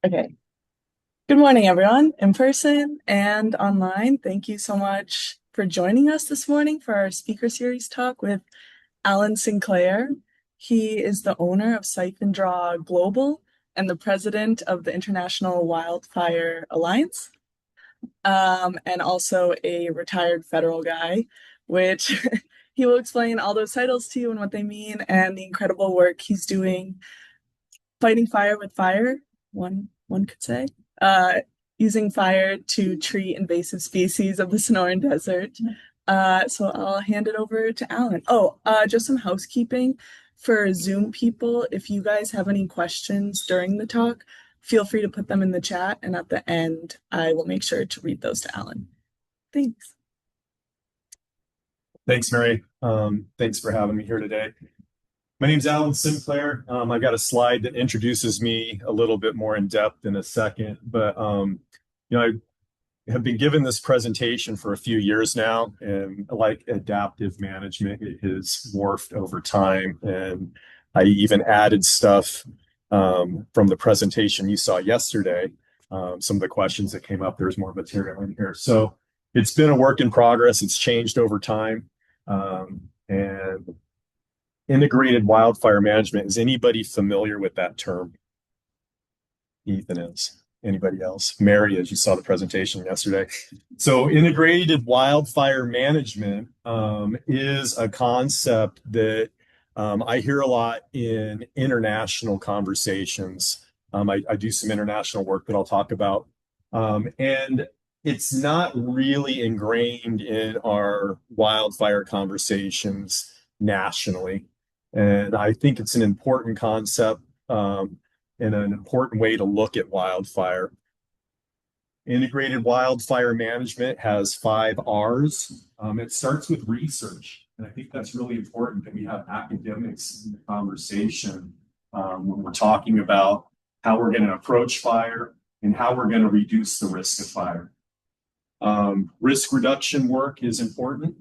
Okay. Good morning, everyone, in person and online. Thank you so much for joining us this morning for our speaker series talk with Alan Sinclair. He is the owner of Siphon Draw Global and the president of the International Wildfire Alliance, and also a retired federal guy, which he will explain all those titles to you and what they mean and the incredible work he's doing fighting fire with fire, one could say, uh, using fire to treat invasive species of the Sonoran Desert. So I'll hand it over to Alan. Oh, just some housekeeping for Zoom people. If you guys have any questions during the talk, feel free to put them in the chat, and at the end, I will make sure to read those to Alan. Thanks. Thanks, Mary. Thanks for having me here today. My name's Alan Sinclair. I've got a slide that introduces me a little bit more in depth in a second, but I have been given this presentation for a few years now, and like adaptive management, it has morphed over time, and I even added stuff from the presentation you saw yesterday. Some of the questions that came up, there's more material in here. So it's been a work in progress. It's changed over time. And integrated wildfire management, is anybody familiar with that term? Ethan is. Anybody else? Mary, as you saw the presentation yesterday. So integrated wildfire management is a concept that I hear a lot in international conversations. I do some international work that I'll talk about. And it's not really ingrained in our wildfire conversations nationally. And I think it's an important concept and an important way to look at wildfire. Integrated wildfire management has 5 R's. It starts with research. And I think that's really important that we have academics in the conversation when we're talking about how we're going to approach fire and how we're going to reduce the risk of fire. Risk reduction work is important.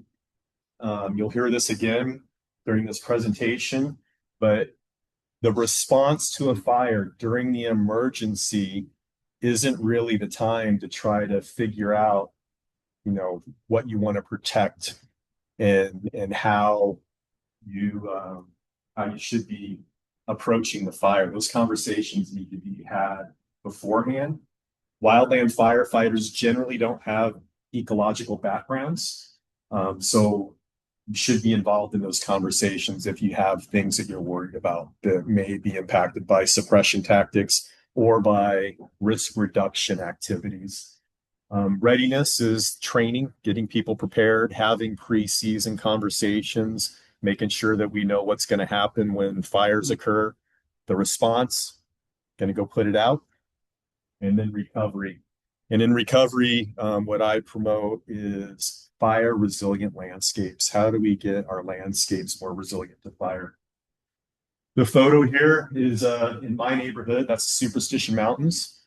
You'll hear this again during this presentation, but the response to a fire during the emergency isn't really the time to try to figure out, what you want to protect and how you should be approaching the fire. Those conversations need to be had beforehand. Wildland firefighters generally don't have ecological backgrounds, so you should be involved in those conversations if you have things that you're worried about that may be impacted by suppression tactics or by risk reduction activities. Readiness is training, getting people prepared, having pre-season conversations, making sure that we know what's going to happen when fires occur. The response, going to go put it out, and then recovery. And in recovery, what I promote is fire resilient landscapes. How do we get our landscapes more resilient to fire? The photo here is in my neighborhood. That's Superstition Mountains.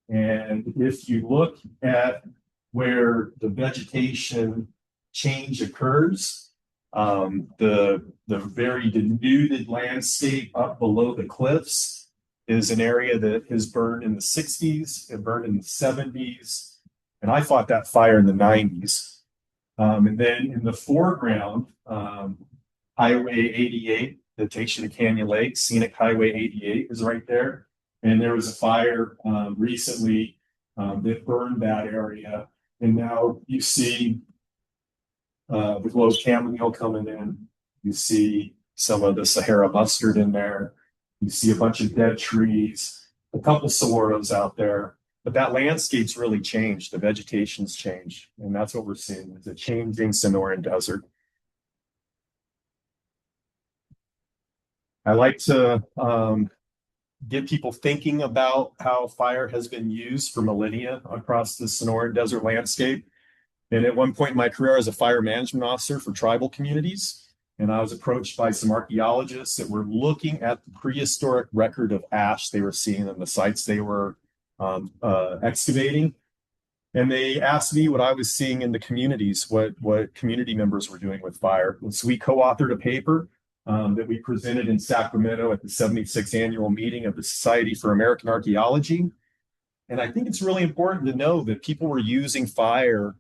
And if you look at where the vegetation change occurs, the very denuded landscape up below the cliffs is an area that has burned in the 60s, it burned in the 70s, and I fought that fire in the 90s. And then in the foreground, Highway 88 that takes you to Canyon Lake, Scenic Highway 88 is right there. And there was a fire recently that burned that area. And now you see the glow chamomile coming in. You see some of the Sahara mustard in there. You see a bunch of dead trees, a couple saguaros out there. But that landscape's really changed. The vegetation's changed. And that's what we're seeing is a changing Sonoran Desert. I like to get people thinking about how fire has been used for millennia across the Sonoran Desert landscape. And at one point in my career, I was a fire management officer for tribal communities. And I was approached by some archaeologists that were looking at the prehistoric record of ash they were seeing on the sites they were excavating. And they asked me what I was seeing in the communities, what community members were doing with fire. And so we co-authored a paper that we presented in Sacramento at the 76th annual meeting of the Society for American Archaeology. And I think it's really important to know that people were using fire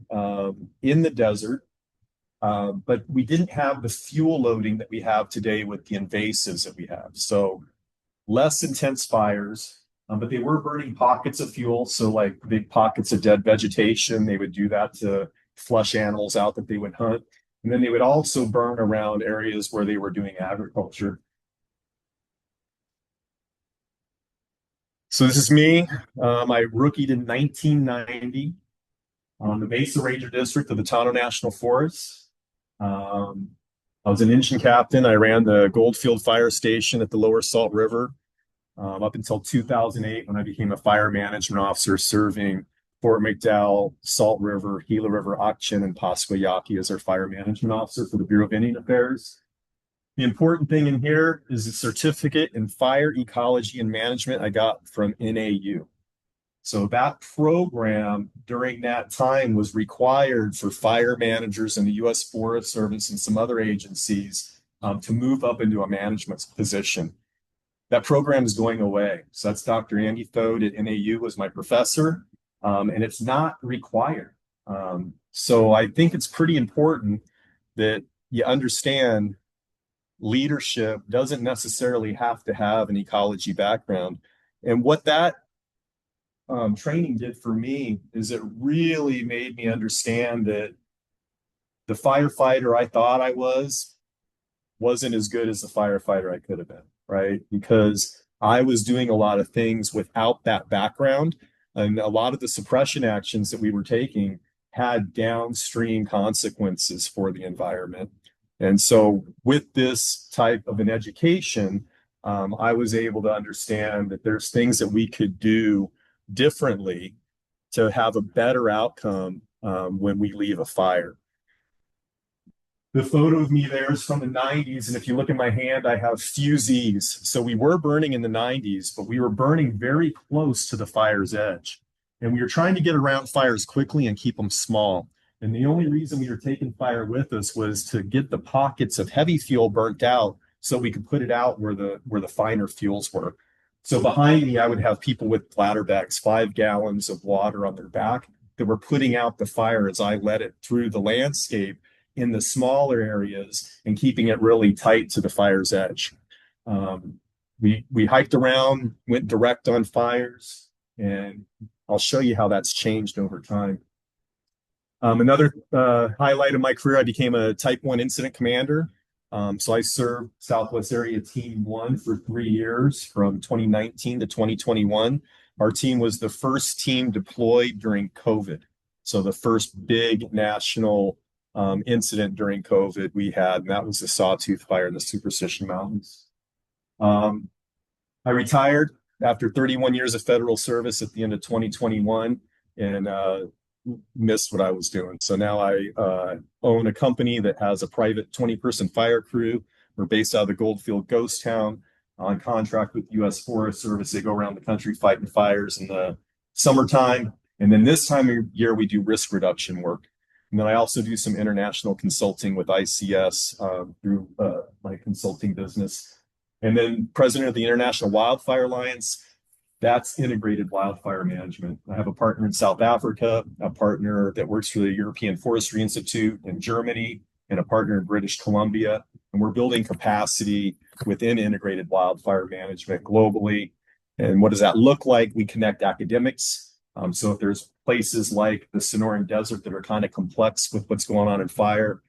in the desert, but we didn't have the fuel loading that we have today with the invasives that we have. So less intense fires, but they were burning pockets of fuel. So like big pockets of dead vegetation, they would do that to flush animals out that they would hunt. And then they would also burn around areas where they were doing agriculture. So this is me. I rookied in 1990 on the Mesa Ranger District of the Tonto National Forest. Um, I was an engine captain. I ran the Goldfield Fire Station at the Lower Salt River up until 2008 when I became a fire management officer serving Fort McDowell, Salt River, Gila River, Ak-Chin, and Pasquayaki as our fire management officer for the Bureau of Indian Affairs. The important thing in here is a certificate in fire ecology and management I got from NAU. So that program during that time was required for fire managers in the U.S. Forest Service and some other agencies to move up into a management position. That program is going away. So that's Dr. Andy Thode at NAU was my professor, and it's not required. So I think it's pretty important that you understand leadership doesn't necessarily have to have an ecology background. And what that training did for me is it really made me understand that the firefighter I thought I wasn't as good as the firefighter I could have been, right? Because I was doing a lot of things without that background. And a lot of the suppression actions that we were taking had downstream consequences for the environment. And so, with this type of an education, I was able to understand that there's things that we could do differently to have a better outcome when we leave a fire. The photo of me there is from the 90s. And if you look at my hand, I have fusees. So we were burning in the 90s, but we were burning very close to the fire's edge. And we were trying to get around fires quickly and keep them small. And the only reason we were taking fire with us was to get the pockets of heavy fuel burnt out so we could put it out where the finer fuels were. So behind me, I would have people with bladder bags, 5 gallons of water on their back that were putting out the fire as I led it through the landscape in the smaller areas and keeping it really tight to the fire's edge. We hiked around, went direct on fires, and I'll show you how that's changed over time. Another highlight of my career, I became a Type 1 incident commander. So I served Southwest Area Team 1 for 3 years from 2019 to 2021. Our team was the first team deployed during COVID. So the first big national incident during COVID we had, and that was the Sawtooth Fire in the Superstition Mountains. I retired after 31 years of federal service at the end of 2021 and missed what I was doing. So now I own a company that has a private 20-person fire crew. We're based out of the Goldfield Ghost Town on contract with the U.S. Forest Service. They go around the country fighting fires in the summertime. And then this time of year, we do risk reduction work. And then I also do some international consulting with ICS through my consulting business. And then president of the International Wildfire Alliance, that's integrated wildfire management. I have a partner in South Africa, a partner that works for the European Forestry Institute in Germany, and a partner in British Columbia. And we're building capacity within integrated wildfire management globally. And what does that look like? We connect academics. So if there's places like the Sonoran Desert that are kind of complex with what's going on in fire,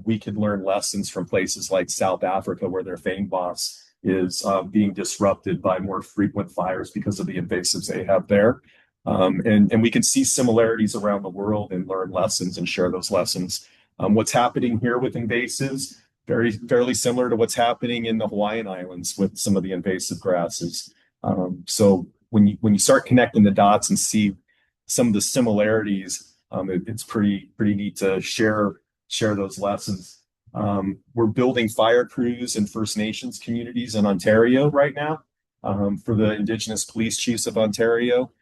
we could learn lessons from places like South Africa, where their fynbos is being disrupted by more frequent fires because of the invasives they have there. And we can see similarities around the world and learn lessons and share those lessons. What's happening here with invasives, fairly similar to what's happening in the Hawaiian Islands with some of the invasive grasses. So when you start connecting the dots and see some of the similarities, it's pretty neat to share those lessons. We're building fire crews in First Nations communities in Ontario right now for the Indigenous police chiefs of Ontario.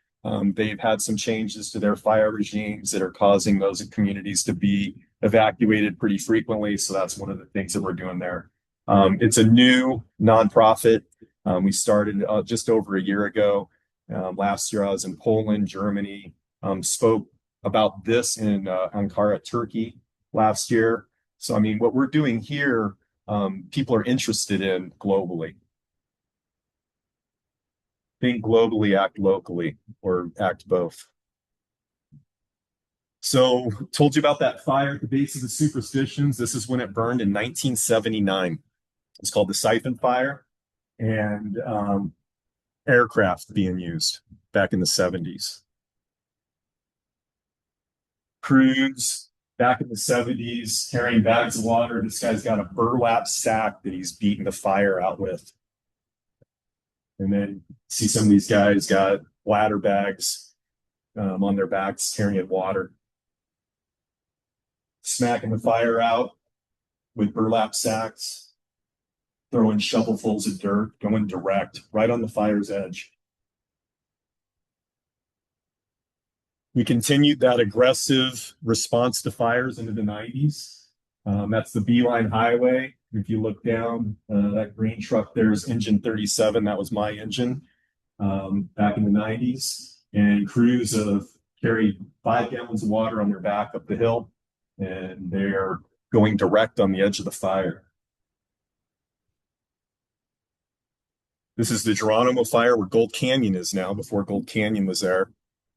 They've had some changes to their fire regimes that are causing those communities to be evacuated pretty frequently. So that's one of the things that we're doing there. It's a new nonprofit. We started just over a year ago. Last year I was in Poland, Germany, spoke about this in Ankara, Turkey last year. So, I mean, what we're doing here, people are interested in globally. Think globally, act locally, or act both. So, told you about that fire at the base of the Superstitions. This is when it burned in 1979. It's called the Siphon Fire, and aircraft being used back in the 70s. Crews back in the 70s carrying bags of water. This guy's got a burlap sack that he's beating the fire out with. And then see some of these guys got bladder bags on their backs carrying water. Smacking the fire out with burlap sacks, throwing shovelfuls of dirt, going direct right on the fire's edge. We continued that aggressive response to fires into the 90s. That's the Beeline Highway. If you look down, that green truck there is engine 37. That was my engine back in the 90s. And crews have carried 5 gallons of water on their back up the hill, and they're going direct on the edge of the fire. This is the Geronimo Fire where Gold Canyon is now, before Gold Canyon was there.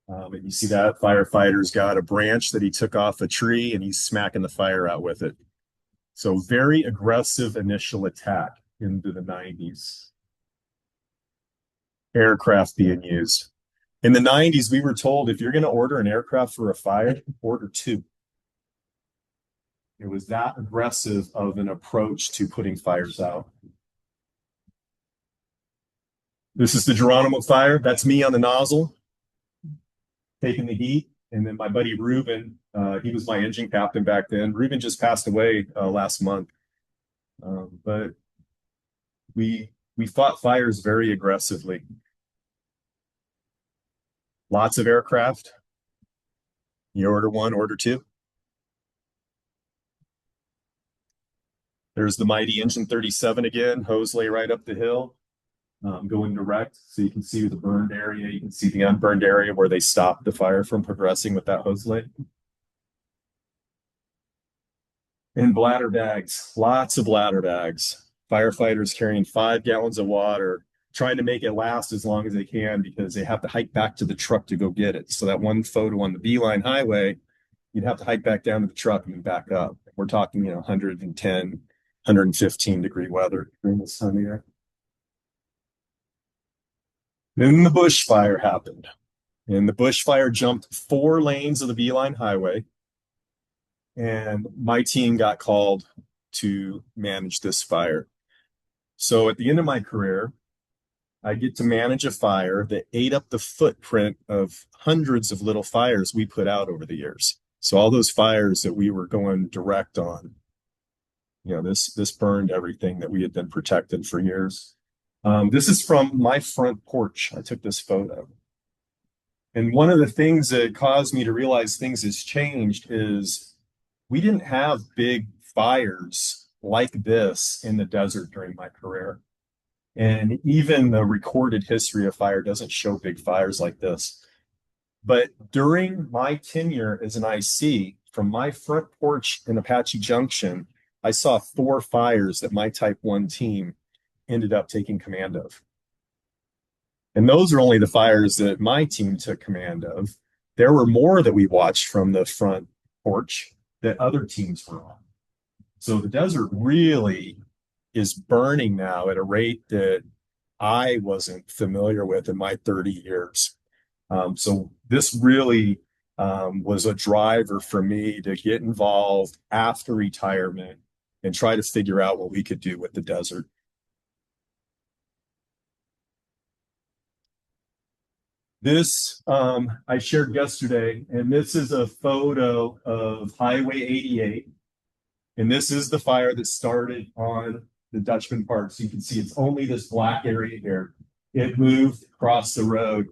And you see that firefighter's got a branch that he took off a tree and he's smacking the fire out with it. So very aggressive initial attack into the 90s. Aircraft being used. In the 90s, we were told if you're going to order an aircraft for a fire, order 2. It was that aggressive of an approach to putting fires out. This is the Geronimo Fire. That's me on the nozzle, taking the heat. And then my buddy Ruben, he was my engine captain back then. Ruben just passed away last month. But we fought fires very aggressively. Lots of aircraft. You order 1, order 2. There's the mighty engine 37 again, hose lay right up the hill, going direct. So you can see the burned area. You can see the unburned area where they stopped the fire from progressing with that hose lay. And bladder bags, lots of bladder bags. Firefighters carrying 5 gallons of water, trying to make it last as long as they can because they have to hike back to the truck to go get it. So that one photo on the Beeline Highway, you'd have to hike back down to the truck and then back up. We're talking, 110, 115-degree weather during this time of year. Then the bushfire happened. And the bushfire jumped 4 lanes of the Beeline Highway. And my team got called to manage this fire. So at the end of my career, I get to manage a fire that ate up the footprint of hundreds of little fires we put out over the years. So all those fires that we were going direct on, this burned everything that we had been protected for years. This is from my front porch. I took this photo. And one of the things that caused me to realize things has changed is we didn't have big fires like this in the desert during my career. And even the recorded history of fire doesn't show big fires like this. But during my tenure as an IC, from my front porch in Apache Junction, I saw 4 fires that my Type 1 team ended up taking command of. And those are only the fires that my team took command of. There were more that we watched from the front porch that other teams were on. So the desert really is burning now at a rate that I wasn't familiar with in my 30 years. So this really was a driver for me to get involved after retirement and try to figure out what we could do with the desert. This I shared yesterday, and this is a photo of Highway 88. And this is the fire that started on the Dutchman Park. So you can see it's only this black area here. It moved across the road.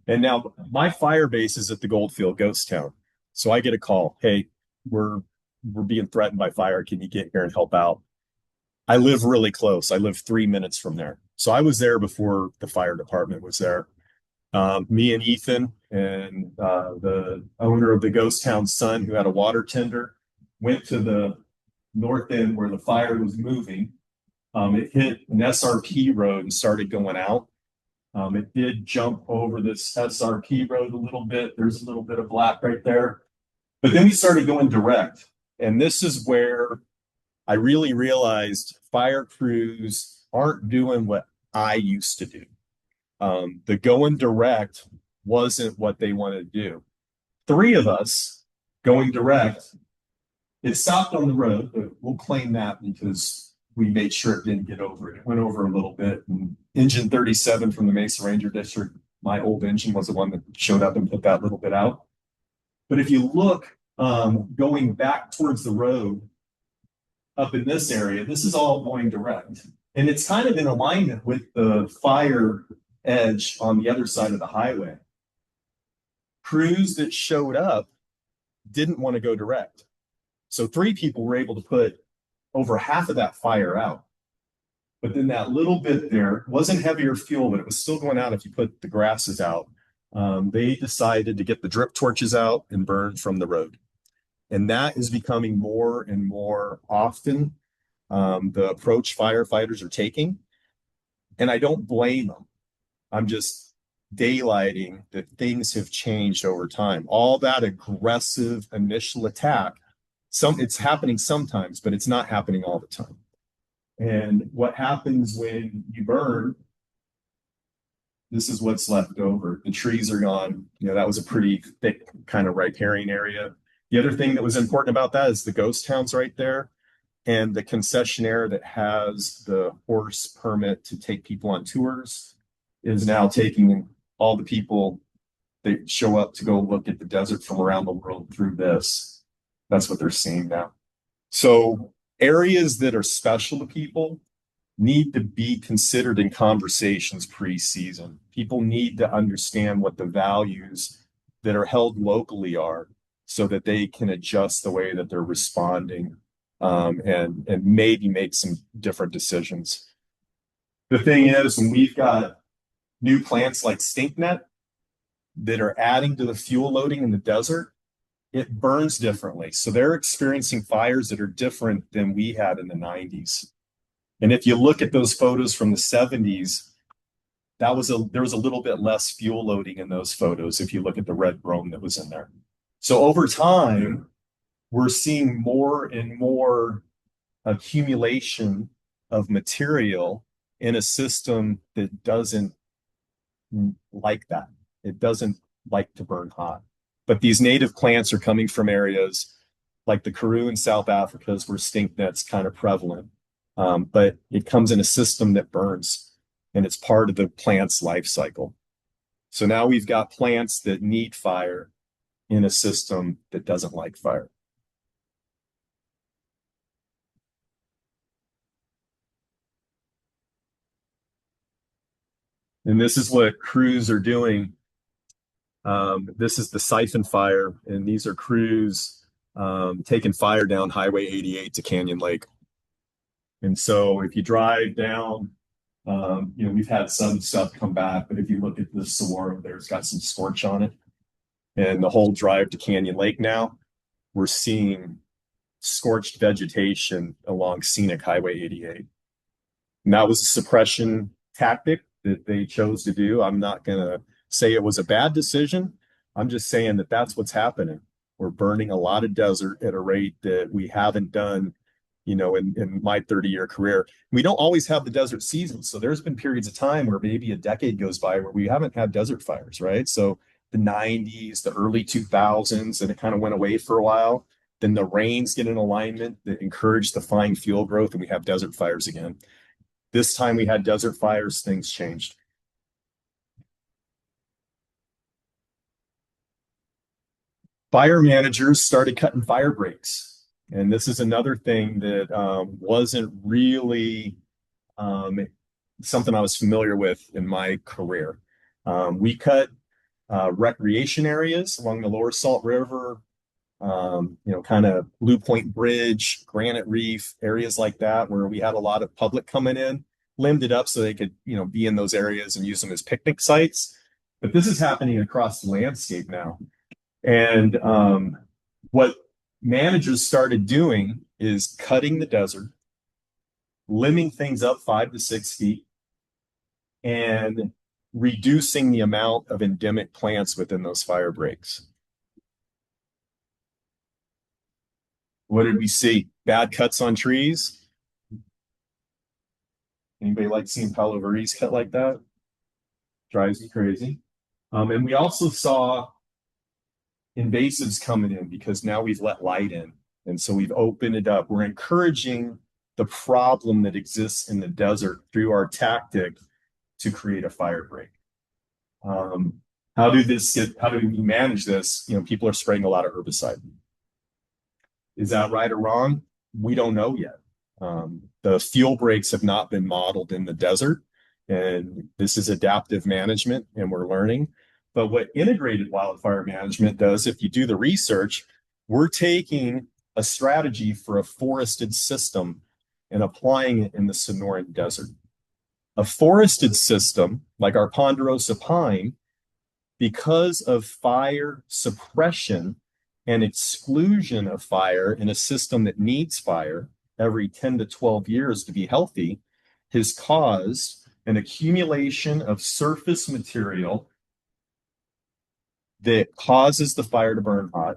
And now my fire base is at the Goldfield Ghost Town. So I get a call. Hey, we're being threatened by fire. Can you get here and help out? I live really close. I live 3 minutes from there. So I was there before the fire department was there. Me and Ethan and the owner of the ghost town Sun, who had a water tender, went to the north end where the fire was moving. It hit an SRP road and started going out. It did jump over this SRP road a little bit. There's a little bit of black right there. But then we started going direct. And this is where I really realized fire crews aren't doing what I used to do. The going direct wasn't what they wanted to do. Three of us going direct, it stopped on the road, but we'll claim that because we made sure it didn't get over it. It went over a little bit. And engine 37 from the Mesa Ranger District, my old engine, was the one that showed up and put that little bit out. But if you look going back towards the road up in this area, this is all going direct. And it's kind of in alignment with the fire edge on the other side of the highway. Crews that showed up didn't want to go direct. So three people were able to put over half of that fire out. But then that little bit there wasn't heavier fuel, but it was still going out if you put the grasses out. They decided to get the drip torches out and burn from the road. And that is becoming more and more often the approach firefighters are taking. And I don't blame them. I'm just daylighting that things have changed over time. All that aggressive initial attack, it's happening sometimes, but it's not happening all the time. And what happens when you burn, this is what's left over. The trees are gone. That was a pretty thick kind of riparian area. The other thing that was important about that is the ghost town's right there. And the concessionaire that has the horse permit to take people on tours is now taking all the people that show up to go look at the desert from around the world through this. That's what they're seeing now. So areas that are special to people need to be considered in conversations pre-season. People need to understand what the values that are held locally are so that they can adjust the way that they're responding and maybe make some different decisions. The thing is, when we've got new plants like StinkNet that are adding to the fuel loading in the desert, it burns differently. So they're experiencing fires that are different than we had in the 90s. And if you look at those photos from the 70s, there was a little bit less fuel loading in those photos if you look at the red brome that was in there. So over time, we're seeing more and more accumulation of material in a system that doesn't like that. It doesn't like to burn hot. But these native plants are coming from areas like the Karoo in South Africa, where StinkNet's kind of prevalent. But it comes in a system that burns, and it's part of the plant's life cycle. So now we've got plants that need fire in a system that doesn't like fire. And this is what crews are doing. This is the siphon fire, and these are crews taking fire down Highway 88 to Canyon Lake. And so if you drive down, we've had some stuff come back, but if you look at the Saguaro there, it's got some scorch on it. And the whole drive to Canyon Lake now, we're seeing scorched vegetation along scenic Highway 88. And that was a suppression tactic that they chose to do. I'm not going to say it was a bad decision. I'm just saying that that's what's happening. We're burning a lot of desert at a rate that we haven't done, in my 30-year career. We don't always have the desert seasons. So there's been periods of time where maybe a decade goes by where we haven't had desert fires, right? So the 90s, the early 2000s, and it kind of went away for a while. Then the rains get in alignment that encourage the fine fuel growth, and we have desert fires again. This time we had desert fires, things changed. Fire managers started cutting fire breaks. And this is another thing that wasn't really something I was familiar with in my career. We cut recreation areas along the lower Salt River, kind of Blue Point Bridge, Granite Reef, areas like that, where we had a lot of public coming in, limbed it up so they could, be in those areas and use them as picnic sites. But this is happening across the landscape now. And what managers started doing is cutting the desert, limbing things up 5 to 6 feet, and reducing the amount of endemic plants within those fire breaks. What did we see? Bad cuts on trees. Anybody like seeing Palo Verdes cut like that? Drives me crazy. And we also saw invasives coming in because now we've let light in. And so we've opened it up. We're encouraging the problem that exists in the desert through our tactic to create a fire break. How do we manage this? People are spraying a lot of herbicide. Is that right or wrong? We don't know yet. The fuel breaks have not been modeled in the desert, and this is adaptive management, and we're learning. But what integrated wildfire management does, if you do the research, we're taking a strategy for a forested system and applying it in the Sonoran Desert. A forested system, like our ponderosa pine, because of fire suppression and exclusion of fire in a system that needs fire every 10 to 12 years to be healthy, has caused an accumulation of surface material that causes the fire to burn hot.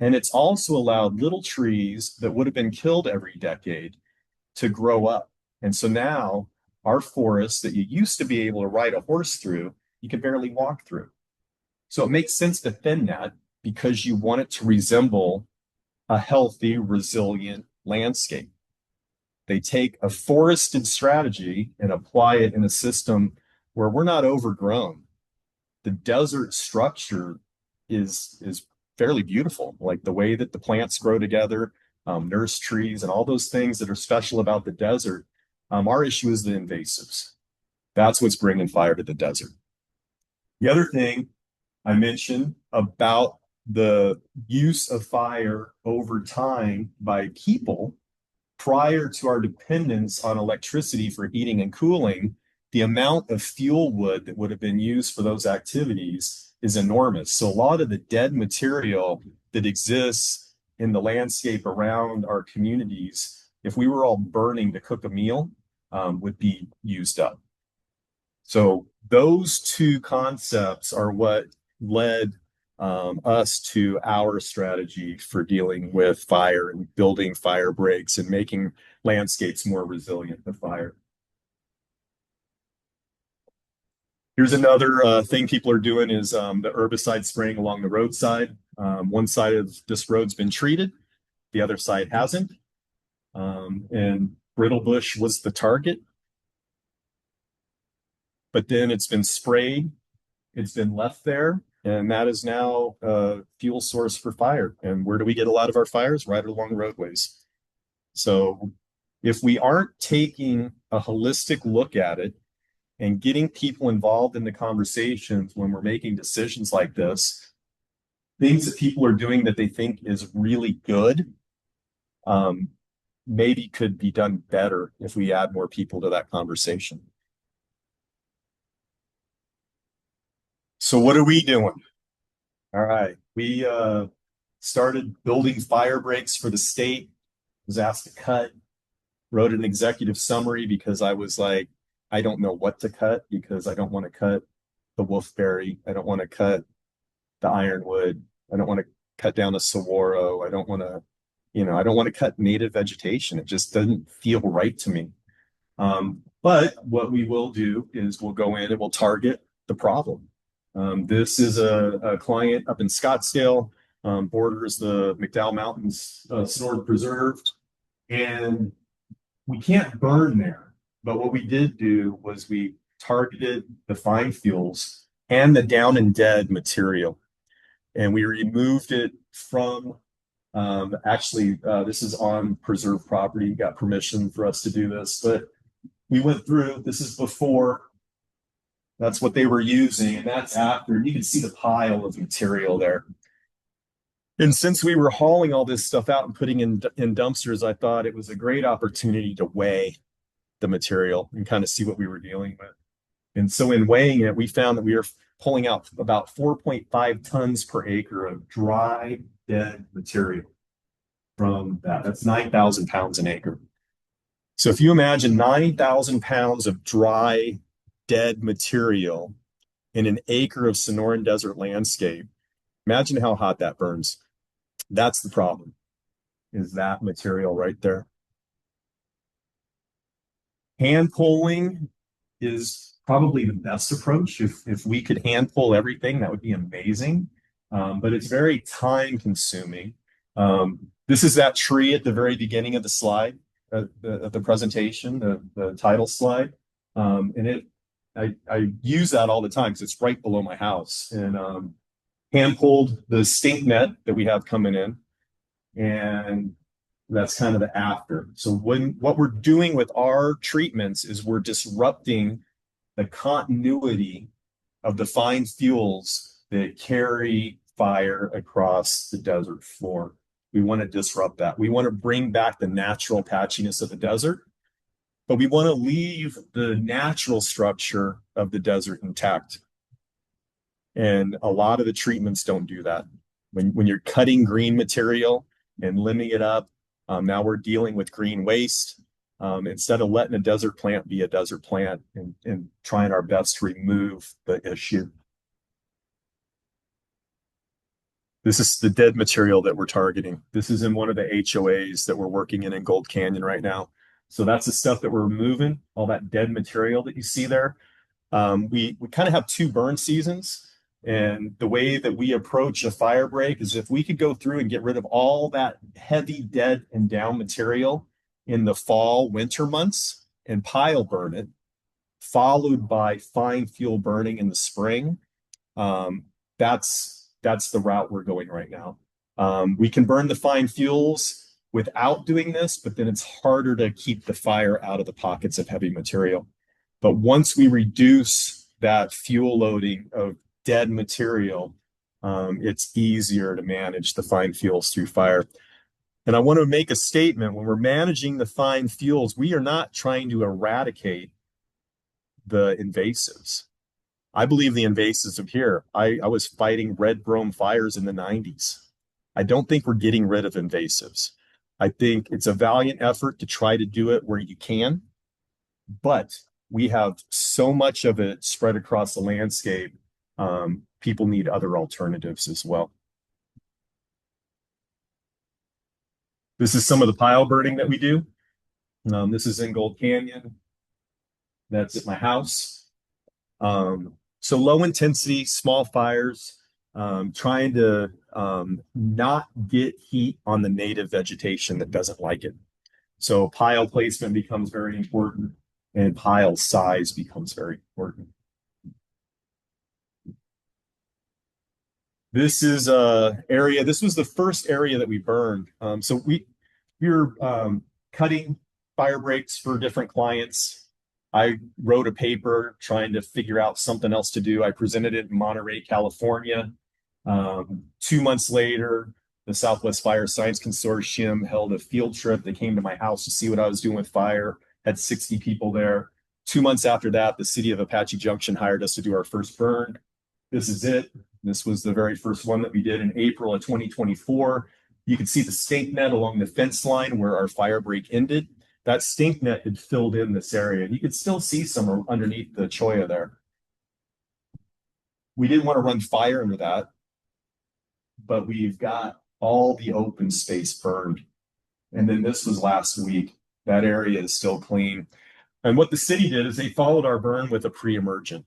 And it's also allowed little trees that would have been killed every decade to grow up. And so now our forests that you used to be able to ride a horse through, you can barely walk through. So it makes sense to thin that because you want it to resemble a healthy, resilient landscape. They take a forested strategy and apply it in a system where we're not overgrown. The desert structure is fairly beautiful, like the way that the plants grow together, nurse trees, and all those things that are special about the desert. Our issue is the invasives. That's what's bringing fire to the desert. The other thing I mentioned about the use of fire over time by people prior to our dependence on electricity for heating and cooling, the amount of fuel wood that would have been used for those activities is enormous. So a lot of the dead material that exists in the landscape around our communities, if we were all burning to cook a meal, would be used up. So those two concepts are what led us to our strategy for dealing with fire and building fire breaks and making landscapes more resilient to fire. Here's another thing people are doing is the herbicide spraying along the roadside. One side of this road's been treated, the other side hasn't. And brittle bush was the target. But then it's been sprayed, it's been left there, and that is now a fuel source for fire. And where do we get a lot of our fires? Right along roadways. So if we aren't taking a holistic look at it and getting people involved in the conversations when we're making decisions like this, things that people are doing that they think is really good, maybe could be done better if we add more people to that conversation. So what are we doing? All right. We started building fire breaks for the state, was asked to cut, wrote an executive summary because I was like, I don't know what to cut because I don't want to cut the wolfberry. I don't want to cut the ironwood. I don't want to cut down a saguaro. I don't want to, I don't want to cut native vegetation. It just doesn't feel right to me. But what we will do is we'll go in and we'll target the problem. This is a client up in Scottsdale, borders the McDowell Mountains Sonoran Preserve, and we can't burn there. But what we did do was we targeted the fine fuels and the down and dead material, and we removed it from. This is on preserve property. Got permission for us to do this, but we went through. This is before. That's what they were using, and that's after. You can see the pile of material there. And since we were hauling all this stuff out and putting in dumpsters, I thought it was a great opportunity to weigh the material and kind of see what we were dealing with. And so in weighing it, we found that we were pulling out about 4.5 tons per acre of dry, dead material from that. That's 9,000 pounds an acre. So if you imagine 9,000 pounds of dry, dead material in an acre of Sonoran Desert landscape, imagine how hot that burns. That's the problem, is that material right there. Hand pulling is probably the best approach. If we could hand pull everything, that would be amazing. But it's very time consuming. This is that tree at the very beginning of the slide, the presentation, the title slide. I use that all the time because it's right below my house. And hand pulled the stink net that we have coming in. And that's kind of the after. So what we're doing with our treatments is we're disrupting the continuity of the fine fuels that carry fire across the desert floor. We want to disrupt that. We want to bring back the natural patchiness of the desert, but we want to leave the natural structure of the desert intact. And a lot of the treatments don't do that. When you're cutting green material and limbing it up, now we're dealing with green waste. Instead of letting a desert plant be a desert plant and trying our best to remove the issue. This is the dead material that we're targeting. This is in one of the HOAs that we're working in Gold Canyon right now. So that's the stuff that we're removing, all that dead material that you see there. We kind of have two burn seasons. And the way that we approach a fire break is if we could go through and get rid of all that heavy, dead, and down material in the fall, winter months and pile burn it, followed by fine fuel burning in the spring, that's the route we're going right now. We can burn the fine fuels without doing this, but then it's harder to keep the fire out of the pockets of heavy material. But once we reduce that fuel loading of dead material, it's easier to manage the fine fuels through fire. And I want to make a statement. When we're managing the fine fuels, we are not trying to eradicate the invasives. I believe the invasives are here. I was fighting red brome fires in the 90s. I don't think we're getting rid of invasives. I think it's a valiant effort to try to do it where you can, but we have so much of it spread across the landscape. People need other alternatives as well. This is some of the pile burning that we do. This is in Gold Canyon. That's at my house. So low intensity, small fires, trying to not get heat on the native vegetation that doesn't like it. So pile placement becomes very important and pile size becomes very important. This is a area, this was the first area that we burned. So we were cutting fire breaks for different clients. I wrote a paper trying to figure out something else to do. I presented it in Monterey, California. 2 months later, the Southwest Fire Science Consortium held a field trip. They came to my house to see what I was doing with fire, had 60 people there. 2 months after that, the city of Apache Junction hired us to do our first burn. This is it. This was the very first one that we did in April of 2024. You can see the stink net along the fence line where our fire break ended. That stink net had filled in this area. You could still see some underneath the cholla there. We didn't want to run fire into that, but we've got all the open space burned. And then this was last week. That area is still clean. And what the city did is they followed our burn with a pre-emergent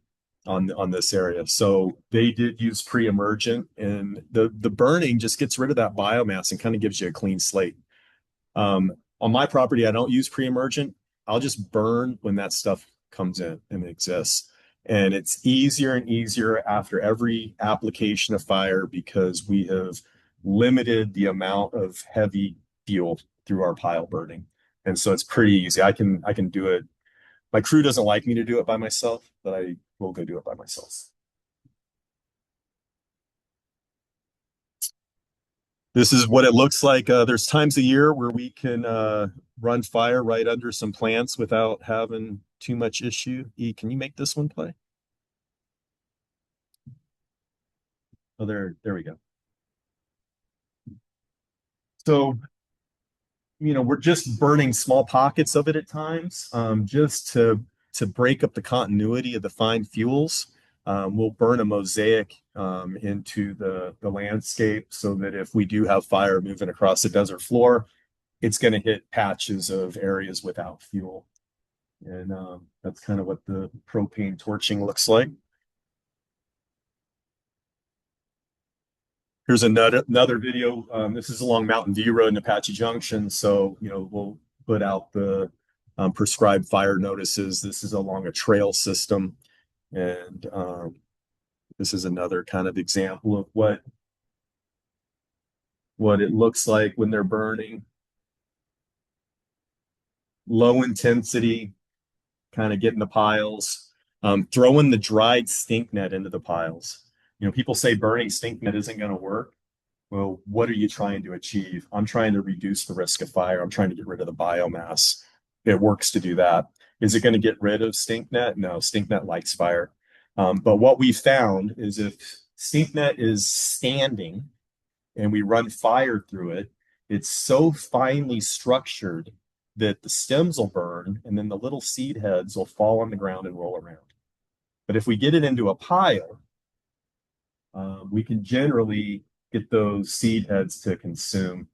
on this area. So they did use pre-emergent, and the burning just gets rid of that biomass and kind of gives you a clean slate. On my property, I don't use pre-emergent. I'll just burn when that stuff comes in and exists. And it's easier and easier after every application of fire because we have limited the amount of heavy fuel through our pile burning. And so it's pretty easy. I can do it. My crew doesn't like me to do it by myself, but I will go do it by myself. This is what it looks like. There's times a year where we can run fire right under some plants without having too much issue. E, can you make this one play? Oh, there we go. So, we're just burning small pockets of it at times, just to break up the continuity of the fine fuels. We'll burn a mosaic into the landscape so that if we do have fire moving across the desert floor, it's going to hit patches of areas without fuel. And that's kind of what the propane torching looks like. Here's another video. This is along Mountain View Road in Apache Junction. So, we'll put out the prescribed fire notices. This is along a trail system. And this is another kind of example of what it looks like when they're burning. Low intensity, kind of getting the piles, throwing the dried stink net into the piles. People say burning stink net isn't going to work. Well, what are you trying to achieve? I'm trying to reduce the risk of fire. I'm trying to get rid of the biomass. It works to do that. Is it going to get rid of stink net? No, stink net likes fire. But what we found is if stink net is standing and we run fire through it, it's so finely structured that the stems will burn and then the little seed heads will fall on the ground and roll around. But if we get it into a pile, we can generally get those seed heads to consume.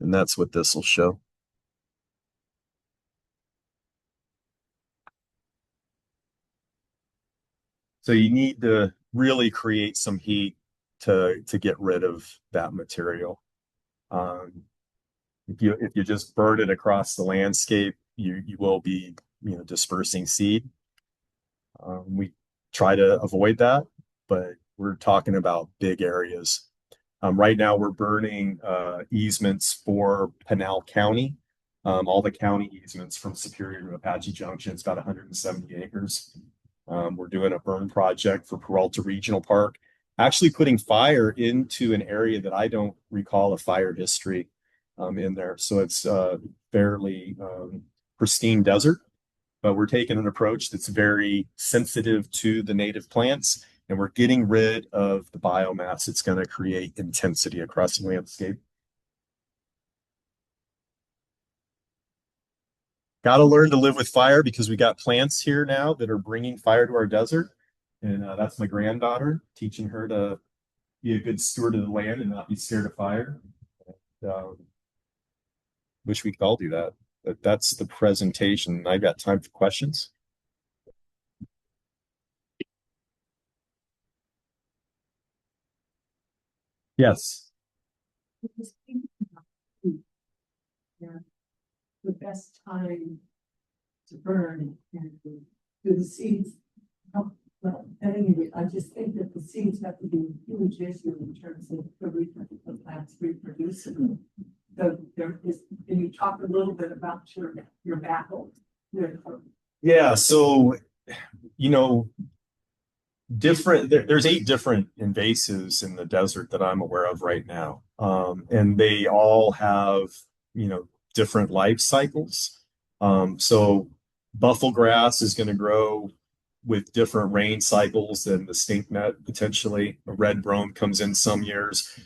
And that's what this will show. So you need to really create some heat to get rid of that material. If you just burn it across the landscape, you will be dispersing seed. We try to avoid that, but we're talking about big areas. Right now, we're burning easements for Pinal County. All the county easements from Superior to Apache Junction. It's about 170 acres. We're doing a burn project for Peralta Regional Park, actually putting fire into an area that I don't recall a fire history in there. So it's fairly pristine desert, but we're taking an approach that's very sensitive to the native plants, and we're getting rid of the biomass that's going to create intensity across the landscape. Got to learn to live with fire because we got plants here now that are bringing fire to our desert. And that's my granddaughter, teaching her to be a good steward of the land and not be scared of fire. Wish we could all do that. But that's the presentation. I've got time for questions. Yes. Yeah, the best time to burn and do the seeds. Well, anyway, I just think that the seeds have to be a huge issue in terms of the plants reproducing. So there is, can you talk a little bit about your battle? Yeah, so you know, there's 8 different invasives in the desert that I'm aware of right now. And they all have, different life cycles. So buffle grass is going to grow with different rain cycles than the stink net potentially. A red brome comes in some years.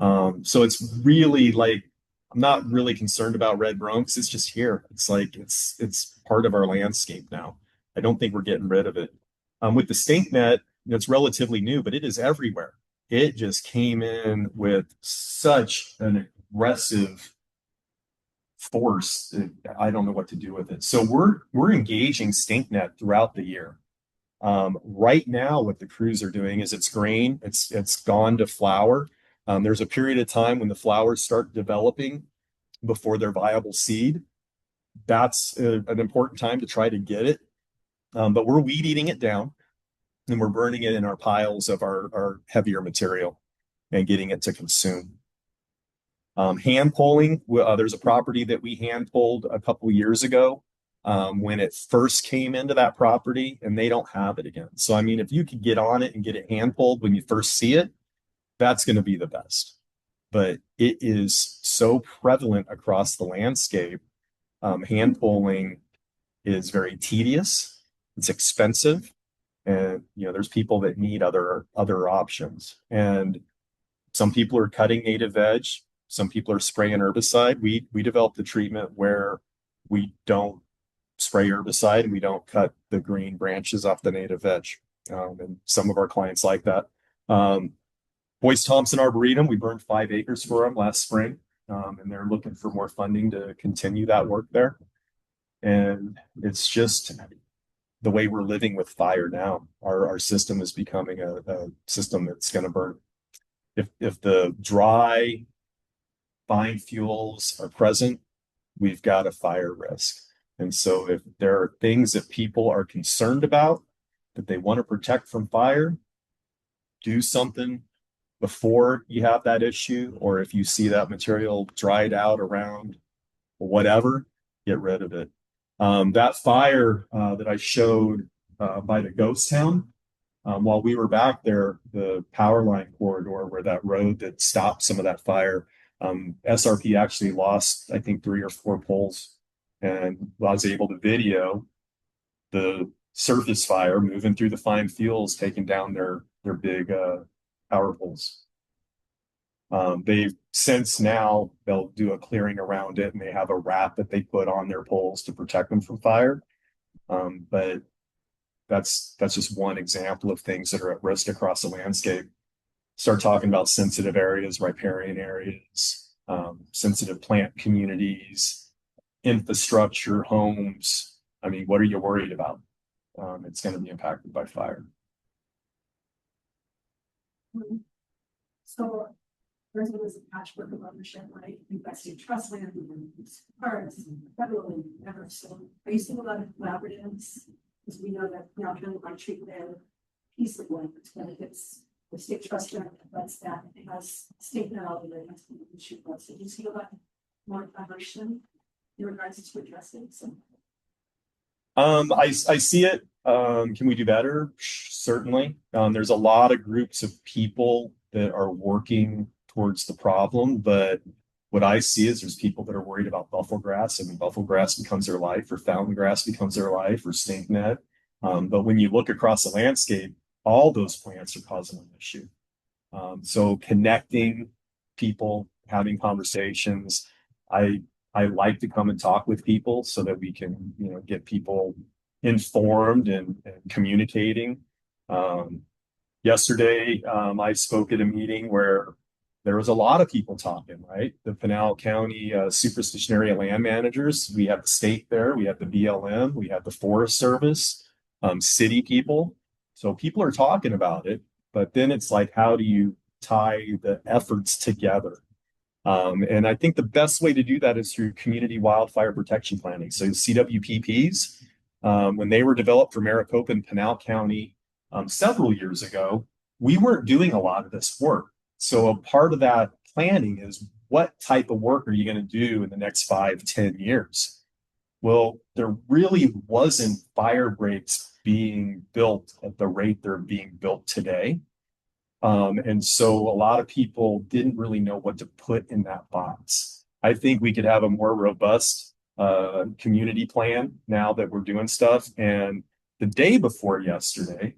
So it's really like I'm not really concerned about red brome because it's just here. It's like it's part of our landscape now. I don't think we're getting rid of it. With the stink net, it's relatively new, but it is everywhere. It just came in with such an aggressive force that I don't know what to do with it. So we're engaging stink net throughout the year. Right now, what the crews are doing is it's green, it's gone to flower. There's a period of time when the flowers start developing before they're viable seed. That's an important time to try to get it. But we're weed eating it down and we're burning it in our piles of our heavier material and getting it to consume. Hand pulling, there's a property that we hand pulled a couple years ago when it first came into that property, and they don't have it again. So, I mean, if you could get on it and get it hand pulled when you first see it, that's going to be the best. But it is so prevalent across the landscape. Hand pulling is very tedious, it's expensive, And there's people that need other options. And some people are cutting native veg, some people are spraying herbicide. We developed a treatment where we don't spray herbicide and we don't cut the green branches off the native veg. And some of our clients like that. Boyce Thompson Arboretum, we burned 5 acres for them last spring, and they're looking for more funding to continue that work there. And it's just the way we're living with fire now. Our system is becoming a system that's going to burn. If the dry fine fuels are present, we've got a fire risk. And so if there are things that people are concerned about that they want to protect from fire, do something before you have that issue, or if you see that material dried out around whatever, get rid of it. That fire that I showed by the ghost town, while we were back there, the power line corridor where that road that stopped some of that fire, SRP actually lost, I think, 3 or 4 poles, and I was able to video the surface fire moving through the fine fuels, taking down their big power poles. They've since now they'll do a clearing around it, and they have a wrap that they put on their poles to protect them from fire. But that's just one example of things that are at risk across the landscape. Start talking about sensitive areas, riparian areas, sensitive plant communities, infrastructure, homes. I mean, what are you worried about? It's going to be impacted by fire. So there's always a patchwork of ownership, right? You've got state trust land, and parks, and federal, and whatever. So are you seeing a lot of collaboratives? Because we know that now kind of treat their piece of land when it gets the state trust land, that's that it has state now, and it has to be issued. So do you see a lot more collaboration in regards to addressing some? I see it. Can we do better? Certainly. There's a lot of groups of people that are working towards the problem, but what I see is there's people that are worried about buffalo grass. I mean, buffalo grass becomes their life, or fountain grass becomes their life, or stink net. But when you look across the landscape, all those plants are causing an issue. So connecting people, having conversations. I like to come and talk with people so that we can, get people informed and communicating. Yesterday, I spoke at a meeting where there was a lot of people talking, right? The Pinal County Superstition Area Land Managers, we have the state there, we have the BLM, we have the Forest Service, city people. So people are talking about it, but then it's like, how do you tie the efforts together? And I think the best way to do that is through community wildfire protection planning. So CWPPs, when they were developed for Maricopa and Pinal County several years ago, we weren't doing a lot of this work. So a part of that planning is, what type of work are you going to do in the next 5-10 years? Well, there really wasn't fire breaks being built at the rate they're being built today. And so a lot of people didn't really know what to put in that box. I think we could have a more robust community plan now that we're doing stuff. And the day before yesterday,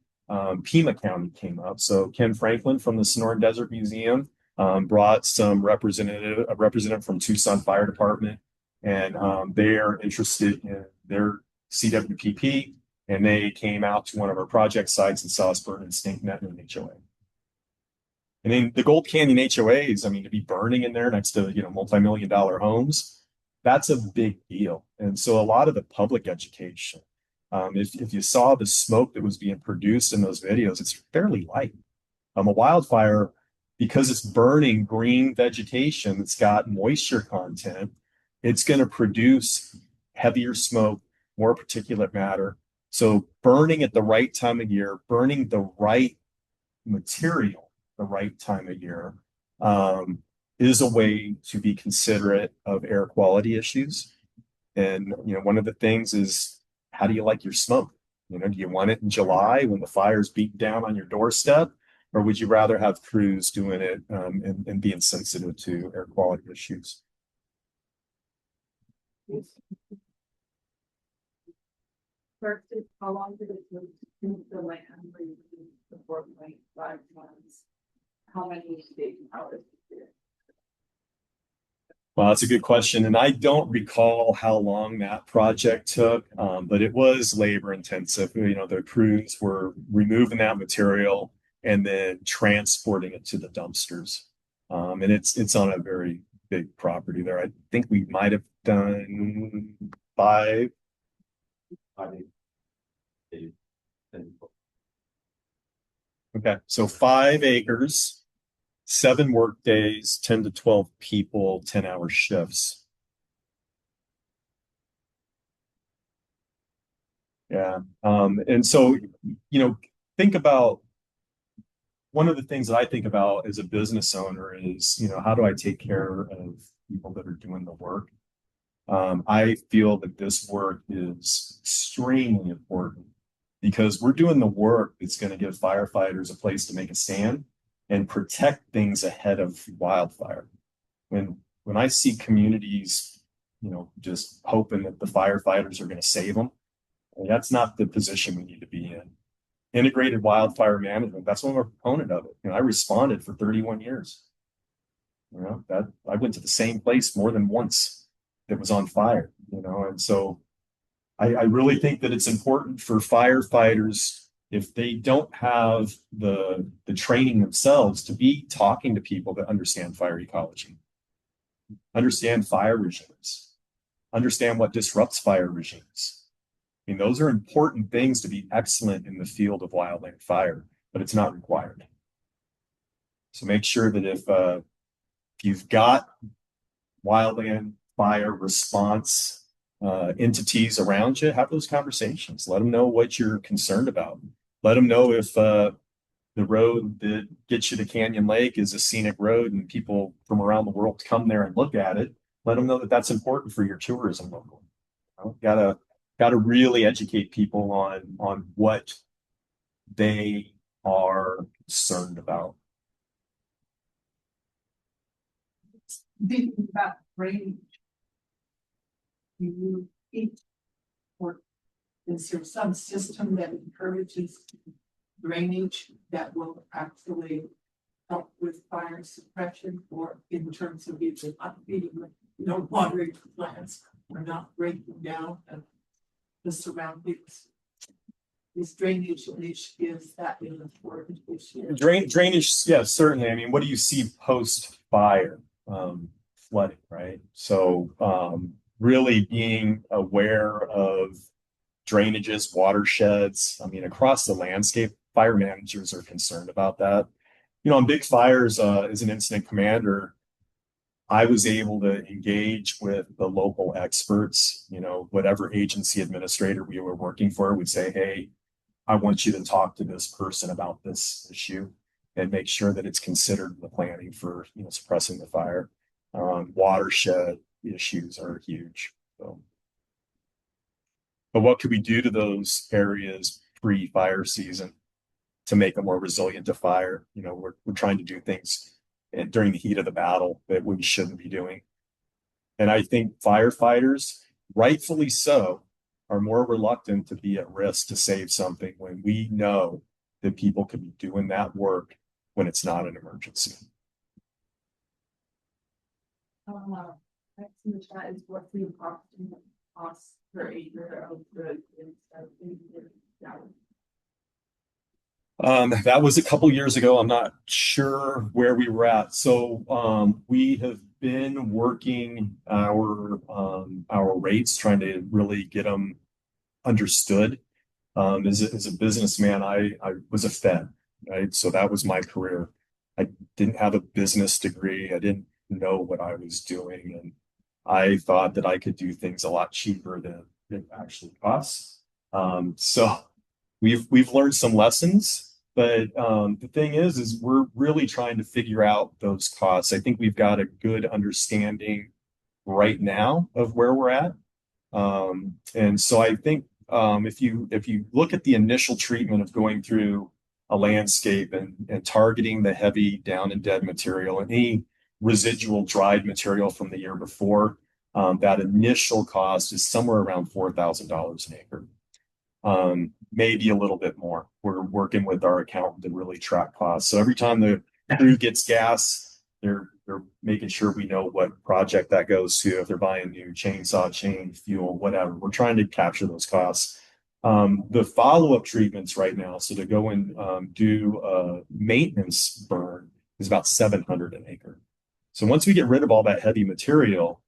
Pima County came up. So Ken Franklin from the Sonoran Desert Museum brought a representative from Tucson Fire Department, and they are interested in their CWPP, and they came out to one of our project sites and saw us burning stink net in an HOA. And then the Gold Canyon HOAs, I mean, to be burning in there next to, multi-million-dollar homes, that's a big deal. And so a lot of the public education, if you saw the smoke that was being produced in those videos, it's fairly light. A wildfire, because it's burning green vegetation that's got moisture content, it's going to produce heavier smoke, more particulate matter. So burning at the right time of year, burning the right material the right time of year is a way to be considerate of air quality issues. And, one of the things is, how do you like your smoke? Do you want it in July when the fire's beating down on your doorstep? Or would you rather have crews doing it and being sensitive to air quality issues? How long did it take in the land where you do the 4.5 tons, how many big hours is it? Well, that's a good question. And I don't recall how long that project took, but it was labor intensive. The crews were removing that material and then transporting it to the dumpsters. And it's on a very big property there. I think we might have done five. Okay, so 5 acres, 7 work days, 10 to 12 people, 10-hour shifts. Yeah. And so, think about one of the things that I think about as a business owner is, how do I take care of people that are doing the work? I feel that this work is extremely important because we're doing the work that's going to give firefighters a place to make a stand and protect things ahead of wildfire. When I see communities, just hoping that the firefighters are going to save them, that's not the position we need to be in. Integrated wildfire management, that's what I'm a proponent of it. I responded for 31 years. That I went to the same place more than once that was on fire, and so I really think that it's important for firefighters, if they don't have the training themselves, to be talking to people that understand fire ecology, understand fire regimes, understand what disrupts fire regimes. I mean, those are important things to be excellent in the field of wildland fire, but it's not required. So make sure that if you've got wildland fire response entities around you, have those conversations. Let them know what you're concerned about. Let them know if the road that gets you to Canyon Lake is a scenic road and people from around the world come there and look at it. Let them know that that's important for your tourism locally. Gotta really educate people on what they are concerned about. Thinking about drainage. You eat, or is there some system that encourages drainage that will actually help with fire suppression, or in terms of either not feeding, watering plants or not breaking down the surroundings? Is drainage is that an important issue? Drainage, yes, certainly. I mean, what do you see post fire? Flooding, right? So really being aware of drainages, watersheds. I mean, across the landscape, fire managers are concerned about that. On big fires, as an incident commander, I was able to engage with the local experts. Whatever agency administrator we were working for would say, hey, I want you to talk to this person about this issue and make sure that it's considered in the planning for, suppressing the fire. Watershed issues are huge. So, but what could we do to those areas pre-fire season to make them more resilient to fire? We're trying to do things during the heat of the battle that we shouldn't be doing. And I think firefighters, rightfully so, are more reluctant to be at risk to save something when we know that people could be doing that work when it's not an emergency. That is what the approximate cost per acre of the that was a couple years ago. I'm not sure where we were at. So we have been working our rates, trying to really get them understood. As a businessman, I was a Fed, right? So that was my career. I didn't have a business degree. I didn't know what I was doing, and I thought that I could do things a lot cheaper than it actually costs. So we've learned some lessons, but the thing is we're really trying to figure out those costs. I think we've got a good understanding right now of where we're at, and so I think if you look at the initial treatment of going through a landscape and targeting the heavy down and dead material and any residual dried material from the year before, that initial cost is somewhere around $4,000 an acre. maybe a little bit more. We're working with our accountant to really track costs. So every time the crew gets gas, they're making sure we know what project that goes to. If they're buying new chainsaw, chain, fuel, whatever, we're trying to capture those costs. The follow-up treatments right now, so to go and do a maintenance burn is about 700 an acre. So once we get rid of all that heavy material,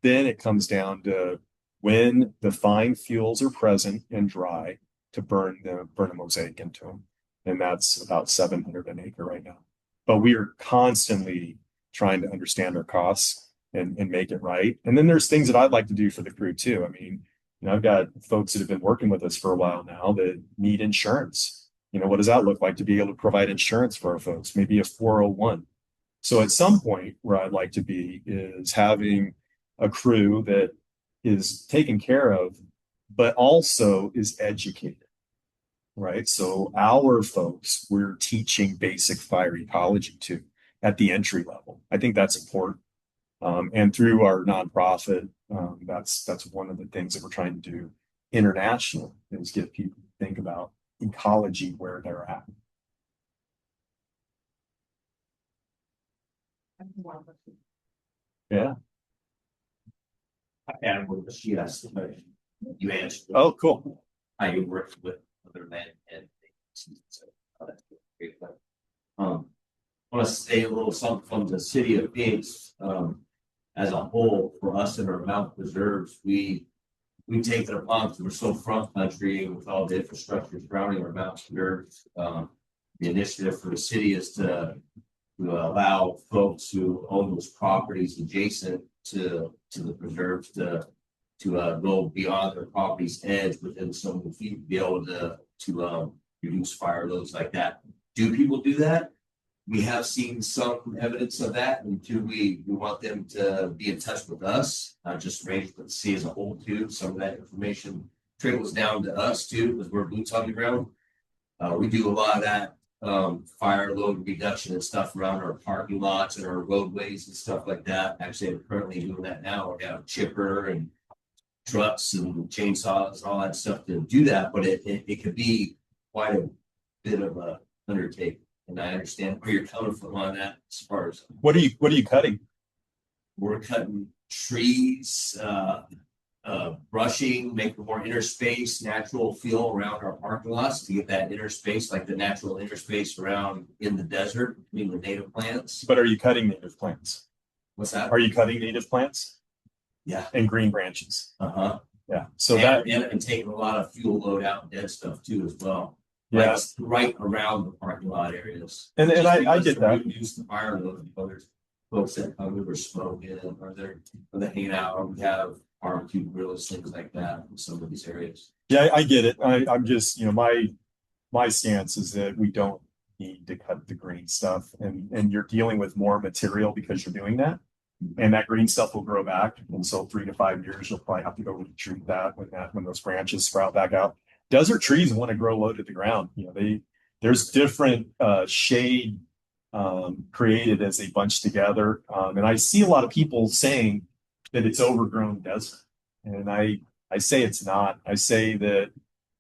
then it comes down to when the fine fuels are present and dry to burn a mosaic into them. And that's about 700 an acre right now. But we are constantly trying to understand our costs and make it right. And then there's things that I'd like to do for the crew too. I mean, I've got folks that have been working with us for a while now that need insurance. What does that look like to be able to provide insurance for our folks? Maybe a 401. So at some point where I'd like to be is having a crew that is taken care of, but also is educated, right? So our folks, we're teaching basic fire ecology to at the entry level. I think that's important. And through our nonprofit, that's one of the things that we're trying to do internationally is get people to think about ecology where they're at. Yeah. And with she asked the question, you answered. Oh, cool. How you work with other men and things. So, that's great. I want to say a little something from the city of Phoenix. As a whole, for us in our mountain preserves, we take it upon because we're so front country with all the infrastructure surrounding our mountain preserves. The initiative for the city is to allow folks who own those properties adjacent to the preserves to go beyond their property's edge within so many feet to be able to reduce fire loads like that. Do people do that? We have seen some evidence of that, and we want them to be in touch with us, not just arrange with the city as a whole too. Some of that information trickles down to us too, because we're boots on the ground. We do a lot of that fire load reduction and stuff around our parking lots and our roadways and stuff like that. Actually, I'm currently doing that now. We have a chipper and trucks and chainsaws and all that stuff to do that, but it could be quite a bit of a undertaking. And I understand where you're coming from on that as far as what are you cutting? We're cutting trees, brushing, making more inner space, natural feel around our parking lots to get that inner space, like the natural inner space around in the desert between the native plants. But are you cutting native plants? What's that? Are you cutting native plants? Yeah. And green branches. Yeah. So and taking a lot of fuel load out and dead stuff too as well. Yeah. Like right around the parking lot areas. And I get that. Use the fire load. There's folks that come over smoking or they're hanging out, or we have barbecue grills, things like that in some of these areas. Yeah, I get it. I'm just, my stance is that we don't need to cut the green stuff, and you're dealing with more material because you're doing that. And that green stuff will grow back. And so 3 to 5 years, you'll probably have to go treat that when those branches sprout back out. Desert trees want to grow low to the ground. There's different shade created as they bunch together. And I see a lot of people saying that it's overgrown desert. And I say it's not. I say that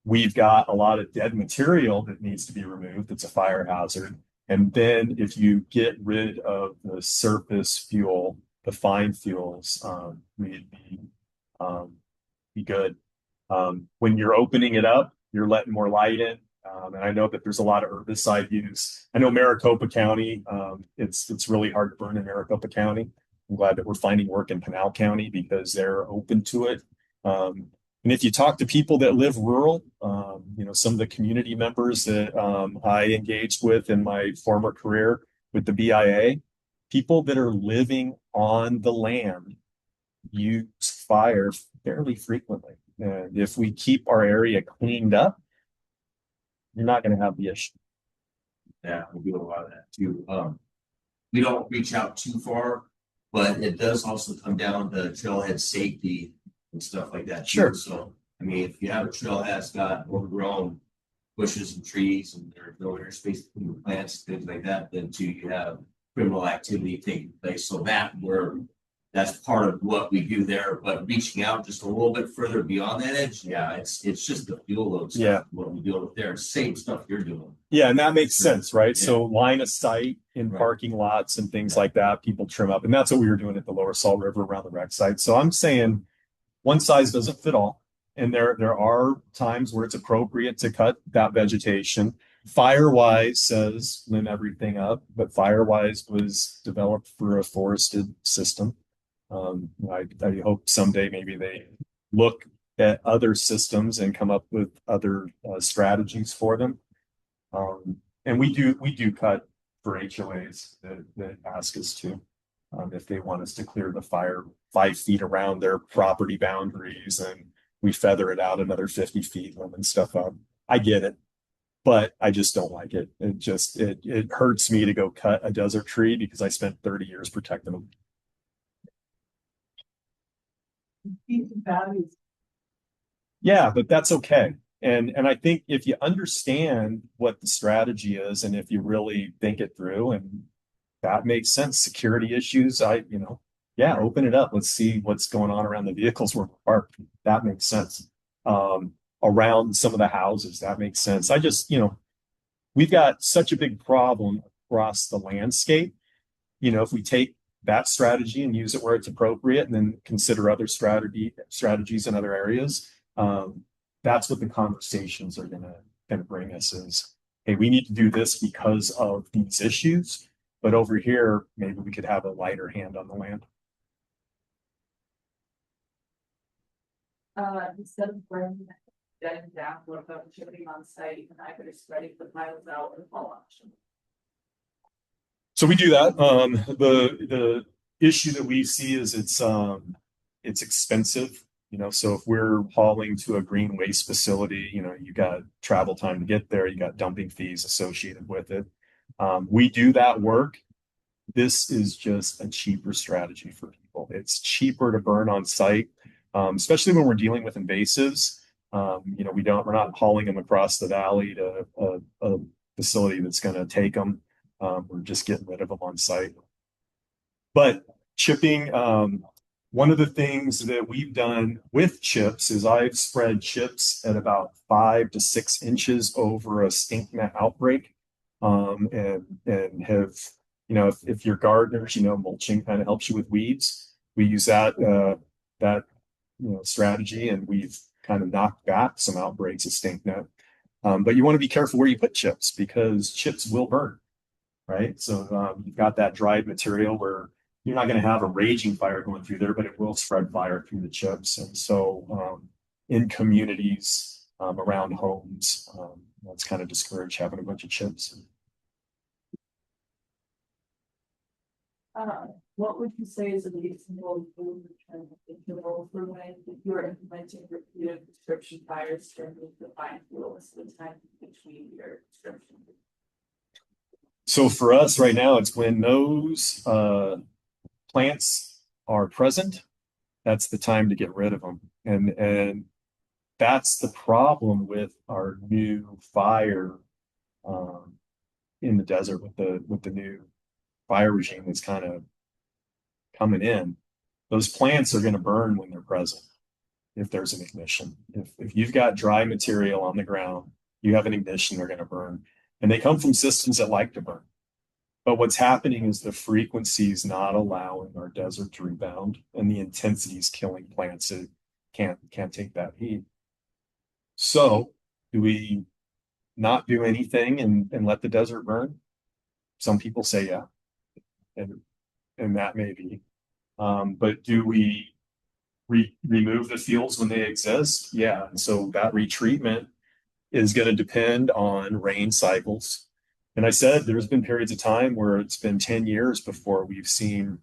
we've got a lot of dead material that needs to be removed. It's a fire hazard. And then if you get rid of the surface fuel, the fine fuels, we'd be good. When you're opening it up, you're letting more light in. And I know that there's a lot of herbicide use. I know Maricopa County, it's really hard to burn in Maricopa County. I'm glad that we're finding work in Pinal County because they're open to it. And if you talk to people that live rural, some of the community members that I engaged with in my former career with the BIA, people that are living on the land use fire fairly frequently. And if we keep our area cleaned up, you're not going to have the issue. Yeah, we do a lot of that too. We don't reach out too far, but it does also come down to trailhead safety and stuff like that. Sure. So, I mean, if you have a trailhead that's got overgrown bushes and trees and there's no interspace between the plants, things like that, then too, you have criminal activity taking place. So that we're that's part of what we do there, but reaching out just a little bit further beyond that edge, yeah, it's just the fuel load stuff, Yeah. what we deal with there, same stuff you're doing. Yeah, and that makes sense, right? Yeah. So line of sight in Right. parking lots and things like that, people trim up, and that's what we were doing at the Lower Salt River around the rec site. So I'm saying one size doesn't fit all, and there are times where it's appropriate to cut that vegetation. Firewise says limb everything up, but Firewise was developed for a forested system. I hope someday maybe they look at other systems and come up with other strategies for them. And we do cut for HOAs that ask us to, if they want us to clear the fire 5 feet around their property boundaries, and we feather it out another 50 feet, liming stuff up. I get it, but I just don't like it. It hurts me to go cut a desert tree because I spent 30 years protecting them. Values. Yeah, but that's okay. And I think if you understand what the strategy is, and if you really think it through, and that makes sense, security issues, yeah, open it up. Let's see what's going on around the vehicles where we're parked. That makes sense. Around some of the houses, that makes sense. We've got such a big problem across the landscape. If we take that strategy and use it where it's appropriate, and then consider other strategies in other areas, that's what the conversations are gonna bring us is, hey, we need to do this because of these issues, but over here, maybe we could have a lighter hand on the land. Instead of burning dead down, what about chipping on site and either spreading the piles out or fall option? So we do that. The issue that we see is it's expensive. So if we're hauling to a green waste facility, you got travel time to get there, you got dumping fees associated with it. We do that work. This is just a cheaper strategy for people. It's cheaper to burn on site, especially when we're dealing with invasives. We're not hauling them across the valley to a facility that's going to take them. We're just getting rid of them on site. But chipping, one of the things that we've done with chips is I've spread chips at about 5 to 6 inches over a stink net outbreak. And have, if you're gardeners, mulching kind of helps you with weeds. We use that strategy, and we've kind of knocked back some outbreaks of stink net. But you want to be careful where you put chips, because chips will burn, right? So you've got that dried material where you're not going to have a raging fire going through there, but it will spread fire through the chips. And so in communities around homes, that's kind of discourage having a bunch of chips. What would you say is a reasonable interval for when you're implementing repeated prescription fires to remove the fine fuels, the time between your prescription? So for us right now, it's when those plants are present, that's the time to get rid of them. And that's the problem with our new fire in the desert, with the new fire regime that's kind of coming in. Those plants are going to burn when they're present, if there's an ignition. If you've got dry material on the ground, you have an ignition, they're going to burn. And they come from systems that like to burn. But what's happening is the frequency is not allowing our desert to rebound, and the intensity is killing plants that can't take that heat. So do we not do anything and let the desert burn? Some people say yeah, and that may be. But do we remove the fuels when they exist? Yeah. And so that retreatment is going to depend on rain cycles. And I said there's been periods of time where it's been 10 years before we've seen,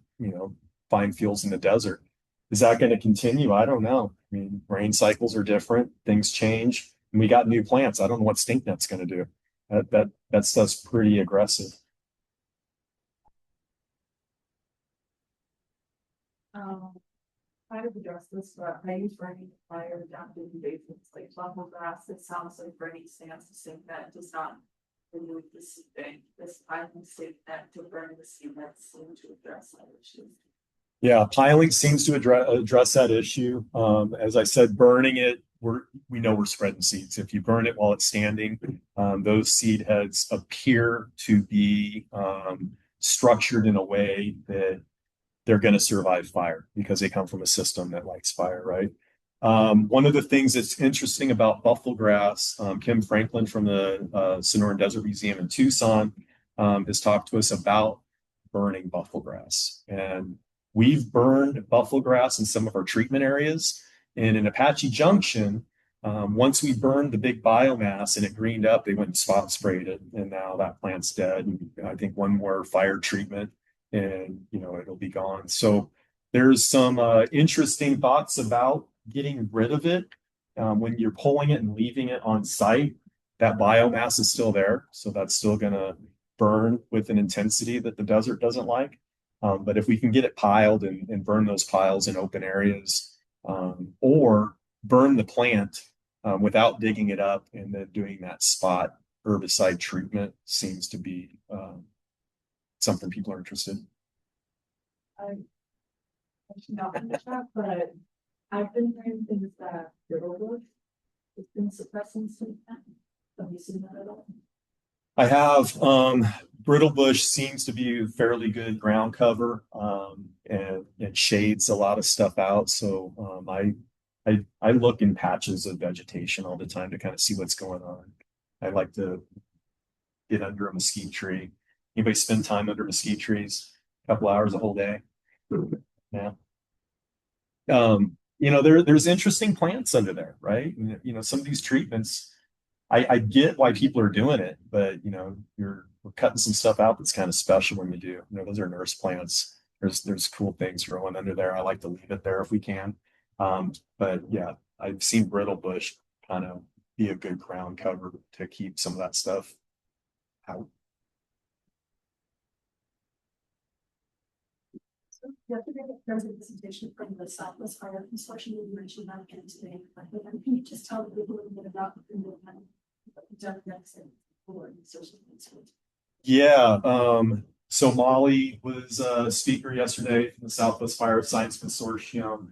fine fuels in the desert. Is that going to continue? I don't know. I mean, rain cycles are different, things change, and we got new plants. I don't know what stink net's going to do. That stuff's pretty aggressive. Kind of address this, but I use burning fire adaptive invasives like level grass. It sounds like burning stands to sink that does not remove the seeding. This island sink that to burn the seed that seem to address that issue. Yeah, piling seems to address that issue. As I said, burning it, we know we're spreading seeds. If you burn it while it's standing, those seed heads appear to be structured in a way that they're going to survive fire because they come from a system that likes fire, right? One of the things that's interesting about buffalo grass, Kim Franklin from the Sonoran Desert Museum in Tucson has talked to us about burning buffalo grass. And we've burned buffalo grass in some of our treatment areas. And in Apache Junction, once we burned the big biomass and it greened up, they went and spot sprayed it. And now that plant's dead. And I think one more fire treatment and it'll be gone. So there's some interesting thoughts about getting rid of it. When you're pulling it and leaving it on site, that biomass is still there. So that's still going to burn with an intensity that the desert doesn't like. But if we can get it piled and burn those piles in open areas, or burn the plant without digging it up and then doing that spot herbicide treatment seems to be something people are interested in. Not in the chat, but I've been hearing things that Riverwood has been suppressing some of that. Have you seen that at all? I have. Brittle bush seems to be a fairly good ground cover, and it shades a lot of stuff out. So I look in patches of vegetation all the time to kind of see what's going on. I like to get under a mesquite tree. Anybody spend time under mesquite trees? A couple hours a whole day? Yeah. There's interesting plants under there, right? Some of these treatments, I get why people are doing it, but we're cutting some stuff out that's kind of special when we do. Those are nurse plants. There's cool things growing under there. I like to leave it there if we can. But yeah, I've seen brittle bush kind of be a good ground cover to keep some of that stuff out. Yesterday, there was a presentation from the Southwest Fire Consortium. You mentioned that again today. Can you just tell people a little bit about the movement? Yeah. So Molly was a speaker yesterday from the Southwest Fire Science Consortium,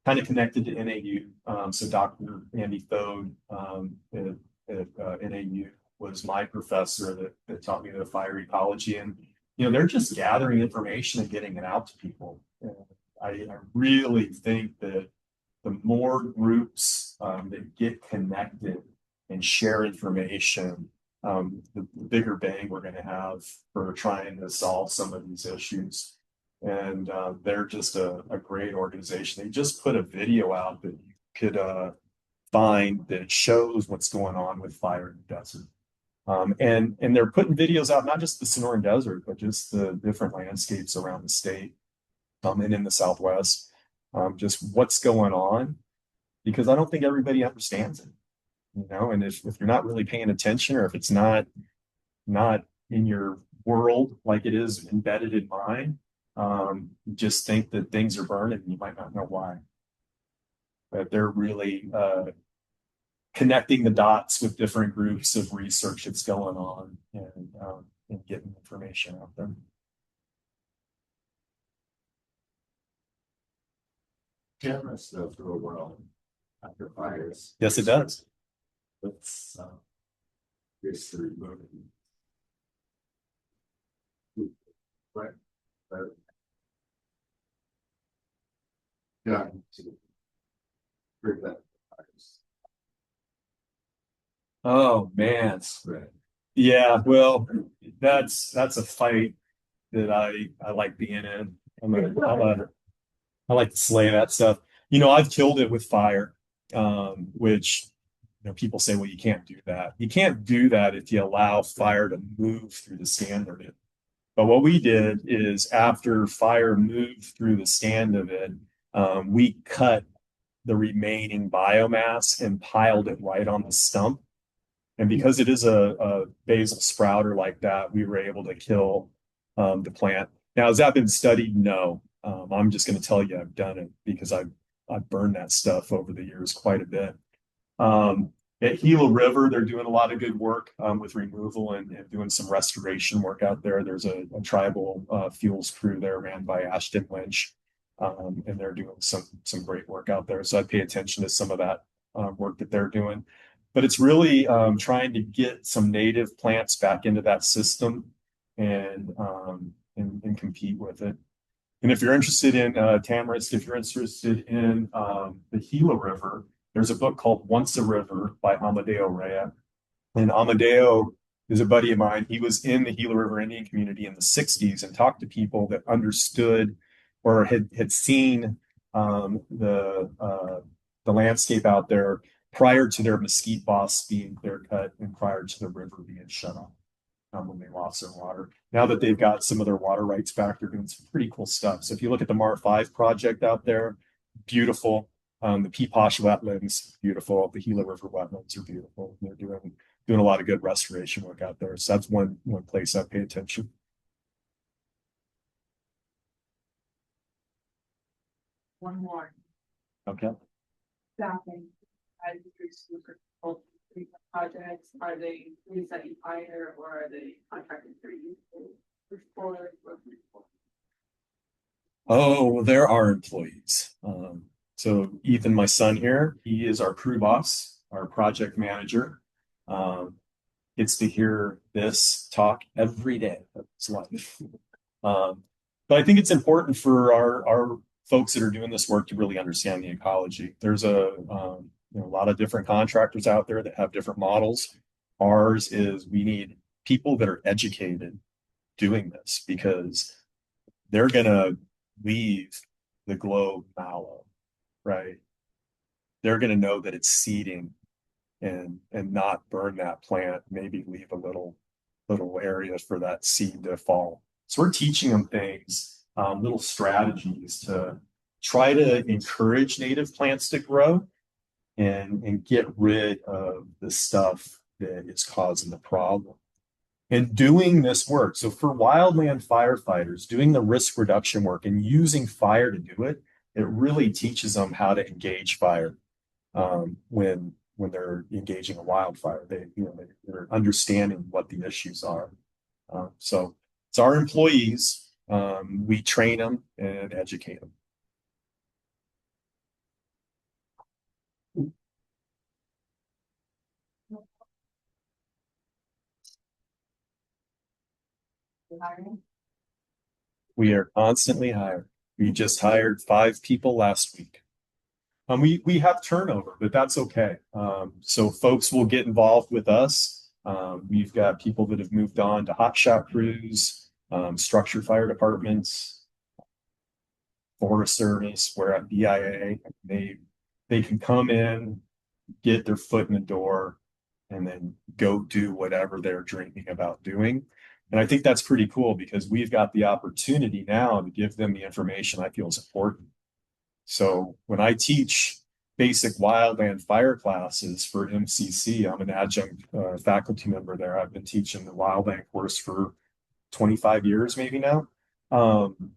kind of connected to NAU. So Dr. Andy Thode at NAU was my professor that taught me the fire ecology. And they're just gathering information and getting it out to people. And I really think that the more groups that get connected and share information, the bigger bang we're going to have for trying to solve some of these issues. And they're just a great organization. They just put a video out that you could find that shows what's going on with fire in the desert. And they're putting videos out, not just the Sonoran Desert, but just the different landscapes around the state and in the Southwest, just what's going on, because I don't think everybody understands it, and if you're not really paying attention, or if it's not in your world like it is embedded in mine, just think that things are burning and you might not know why. But they're really connecting the dots with different groups of research that's going on and getting information out there. Cameras though through a world after fires. Yes, it does. Let's here's the remote. Right. Yeah. Oh man. Right. Yeah, well, that's a fight that I like being in. I like to slay that stuff. I've killed it with fire, which people say, well, you can't do that. You can't do that if you allow fire to move through the stand of it. But what we did is after fire moved through the stand of it, we cut the remaining biomass and piled it right on the stump. And because it is a basal sprouter like that, we were able to kill the plant. Now, has that been studied? No. I'm just going to tell you I've done it because I've burned that stuff over the years quite a bit. At Gila River, they're doing a lot of good work with removal and doing some restoration work out there. There's a tribal fuels crew there ran by Ashton Lynch, and they're doing some great work out there. So I pay attention to some of that work that they're doing. But it's really trying to get some native plants back into that system and compete with it. And if you're interested in tamarisk, if you're interested in the Gila River, there's a book called Once a River by Amadeo Rea. And Amadeo is a buddy of mine. He was in the Gila River Indian community in the 60s and talked to people that understood or had seen the landscape out there prior to their mesquite boss being clear cut and prior to the river being shut off when they lost their water. Now that they've got some of their water rights back, they're doing some pretty cool stuff. So if you look at the Mar 5 project out there, beautiful. The Peeposh wetlands, beautiful. The Gila River wetlands are beautiful. They're doing a lot of good restoration work out there. So that's one place I pay attention. One more. Okay. Staffing, as you projects, are they employees that you hire or are they contracted for you? Oh, there are employees. So Ethan, my son here, he is our crew boss, our project manager. Gets to hear this talk every day of his life. But I think it's important for our folks that are doing this work to really understand the ecology. There's a lot of different contractors out there that have different models. Ours is we need people that are educated doing this because they're gonna leave the globe mallow, right? They're gonna know that it's seeding and not burn that plant, maybe leave a little area for that seed to fall. So we're teaching them things, little strategies to try to encourage native plants to grow and get rid of the stuff that is causing the problem. And doing this work, so for wildland firefighters, doing the risk reduction work and using fire to do it, it really teaches them how to engage fire when they're engaging a wildfire. They're understanding what the issues are. So it's our employees. We train them and educate them. We are constantly hiring. We just hired 5 people last week. We have turnover, but that's okay. So folks will get involved with us. We've got people that have moved on to hot shot crews, structure fire departments, Forest Service, we're at BIA. They can come in, get their foot in the door, and then go do whatever they're dreaming about doing. And I think that's pretty cool because we've got the opportunity now to give them the information I feel is important. So when I teach basic wildland fire classes for MCC, I'm an adjunct faculty member there. I've been teaching the wildland course for 25 years, maybe now. I'm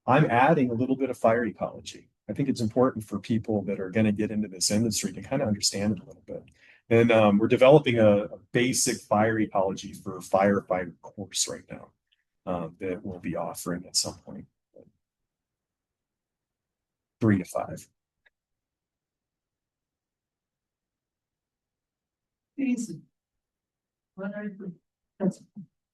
adding a little bit of fire ecology. I think it's important for people that are going to get into this industry to kind of understand it a little bit. And we're developing a basic fire ecology for a firefighter course right now that we'll be offering at some point. 3 to 5. Season. That's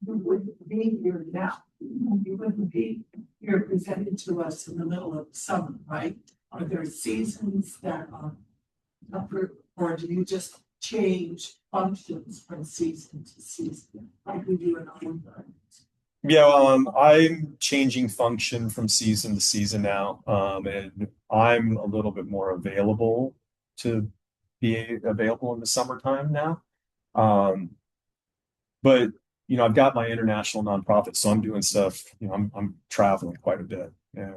you wouldn't be here now. You wouldn't be here presented to us in the middle of summer, right? Are there seasons that are upper, or do you just change functions from season to season like we do in our environments? Yeah, I'm changing function from season to season now, and I'm a little bit more available to be available in the summertime now. But I've got my international nonprofit, so I'm doing stuff. I'm traveling quite a bit, and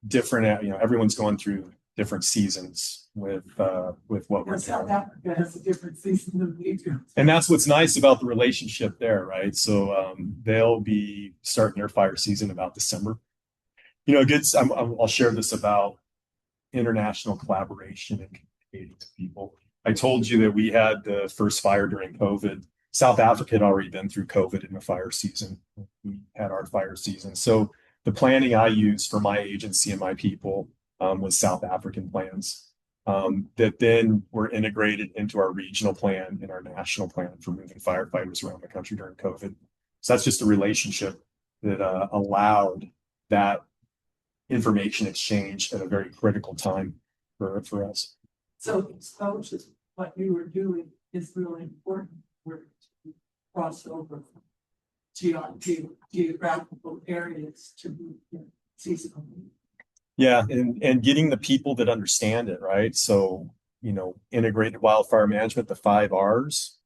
different. Everyone's going through different seasons with what we're South doing. Africa has a different season than we do. And that's what's nice about the relationship there, right? So they'll be starting their fire season about December. I'll share this about international collaboration communicating to people. I told you that we had the first fire during COVID. South Africa had already been through COVID in the fire season. We had our fire season. So the planning I used for my agency and my people was South African plans that then were integrated into our regional plan and our national plan for moving firefighters around the country during COVID. So that's just a relationship that allowed that information exchange at a very critical time for us. So exposure, what you were doing is really important for crossover geographical areas to be seasonal. Yeah, and getting the people that understand it, right? So, integrated wildfire management, the 5 Rs.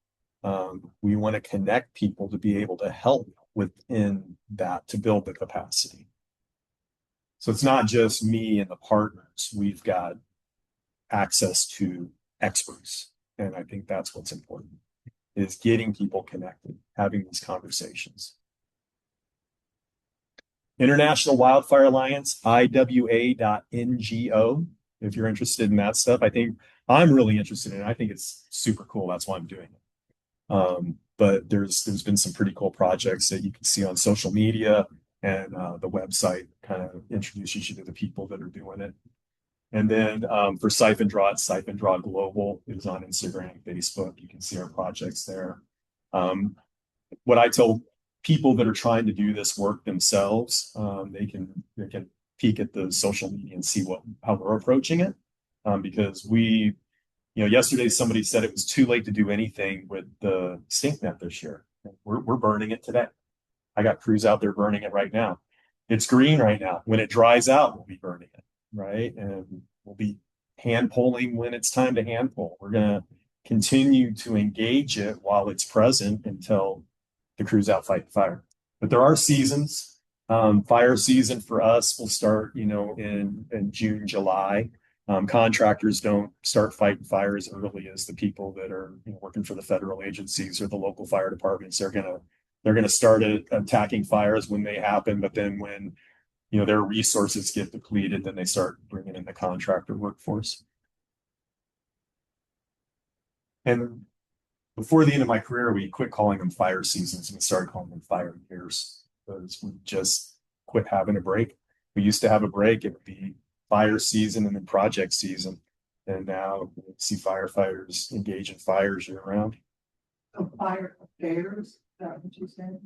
We want to connect people to be able to help within that to build the capacity. So it's not just me and the partners. We've got access to experts. And I think that's what's important, is getting people connected, having these conversations. International Wildfire Alliance, IWA.NGO. If you're interested in that stuff, I think I'm really interested in it. I think it's super cool. That's why I'm doing it. But there's been some pretty cool projects that you can see on social media, and the website kind of introduces you to the people that are doing it. And then for Siphon Draw, it's Siphon Draw Global. It is on Instagram, Facebook. You can see our projects there. What I tell people that are trying to do this work themselves, they can peek at the social media and see how we're approaching it. Because yesterday somebody said it was too late to do anything with the stink net this year. We're burning it today. I got crews out there burning it right now. It's green right now. When it dries out, we'll be burning it, right? And we'll be hand pulling when it's time to hand pull. We're going to continue to engage it while it's present until the crew's out fighting fire. But there are seasons. Fire season for us will start, in June, July. Contractors don't start fighting fire as early as the people that are working for the federal agencies or the local fire departments. They're gonna start attacking fires when they happen, but then when their resources get depleted, then they start bringing in the contractor workforce. And before the end of my career, we quit calling them fire seasons and we started calling them fire years, because we just quit having a break. We used to have a break. It would be fire season and then project season. And now we see firefighters engage in fires year round. So fire affairs, is that what you said?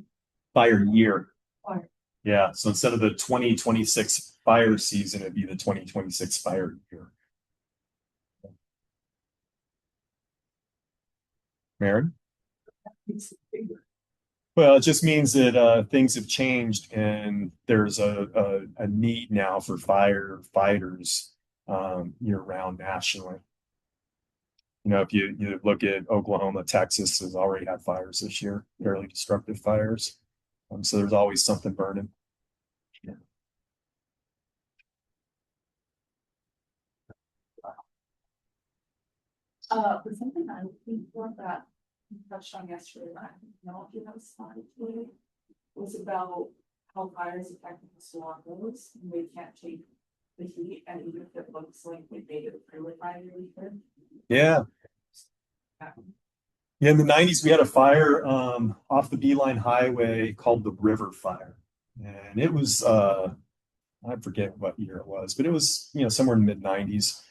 Fire year. Fire. Yeah. So instead of the 2026 fire season, it'd be the 2026 fire year. Maren? It's bigger. Well, it just means that things have changed and there's a need now for firefighters year round nationally. If you look at Oklahoma, Texas has already had fires this year, fairly destructive fires. So there's always something burning. Yeah. For something I think that you touched on yesterday, but I don't know if you have a slide today, was about how fires affect the swallows, and they can't take the heat, and even if it looks like they made it through a fire really good. Yeah. Yeah, in the 90s, we had a fire off the Beeline Highway called the River Fire. And it was, I forget what year it was, but it was, somewhere in the mid 90s.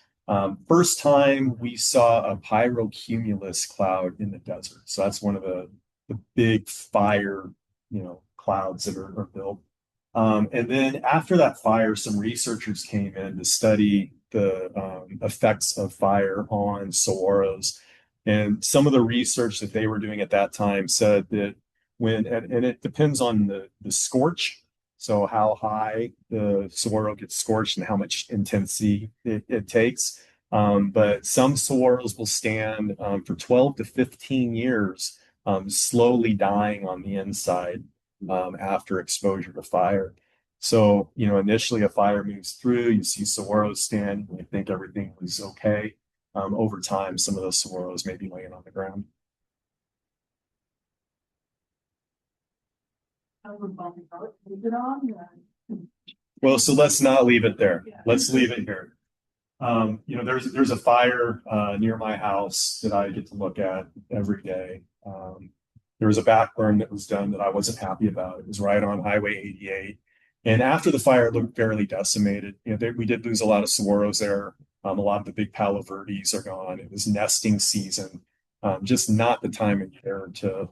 First time we saw a pyrocumulus cloud in the desert. So that's one of the big fire, clouds that are built. And then after that fire, some researchers came in to study the effects of fire on saguaros. And some of the research that they were doing at that time said that and it depends on the scorch, so how high the saguaro gets scorched and how much intensity it takes. But some saguaros will stand for 12 to 15 years, slowly dying on the inside after exposure to fire. So, initially a fire moves through, you see saguaros stand, you think everything was okay. Over time, some of those saguaros may be laying on the ground. Well, so let's not leave it there. Let's leave it here. There's a fire near my house that I get to look at every day. There was a back burn that was done that I wasn't happy about. It was right on Highway 88. And after the fire, it looked fairly decimated. We did lose a lot of saguaros there. A lot of the big Palo Verdes are gone. It was nesting season. Just not the time of year to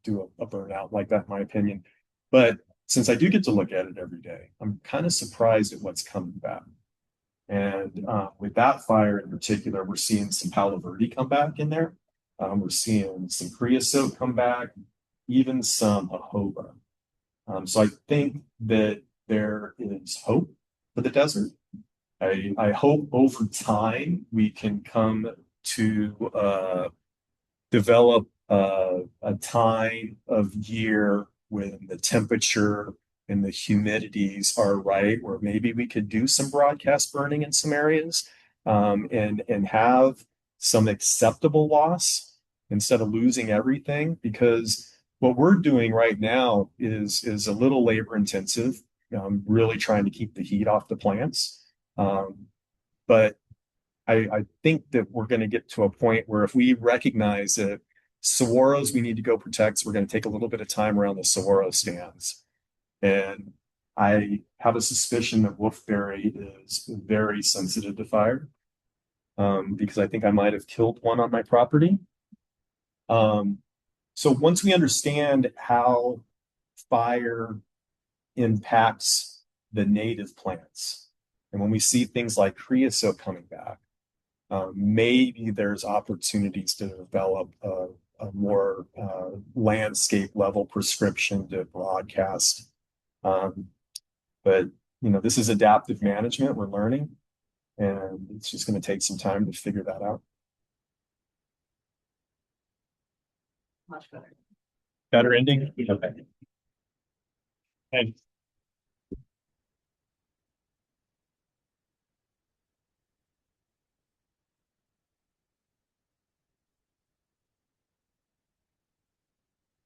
do a burnout like that, in my opinion. But since I do get to look at it every day, I'm kind of surprised at what's coming back. And with that fire in particular, we're seeing some Palo Verde come back in there. We're seeing some creosote come back, even some jojoba. So I think that there is hope for the desert. I hope over time we can come to develop a time of year when the temperature and the humidities are right, where maybe we could do some broadcast burning in some areas, and have some acceptable loss instead of losing everything. Because what we're doing right now is a little labor intensive, really trying to keep the heat off the plants. But I think that we're going to get to a point where if we recognize that saguaros we need to go protect, so we're going to take a little bit of time around the saguaro stands. And I have a suspicion that wolfberry is very sensitive to fire, because I think I might have killed one on my property. So once we understand how fire impacts the native plants, and when we see things like creosote coming back, maybe there's opportunities to develop a more landscape level prescription to broadcast. But this is adaptive management. We're learning, and it's just going to take some time to figure that out. Much better. Better ending? Okay. And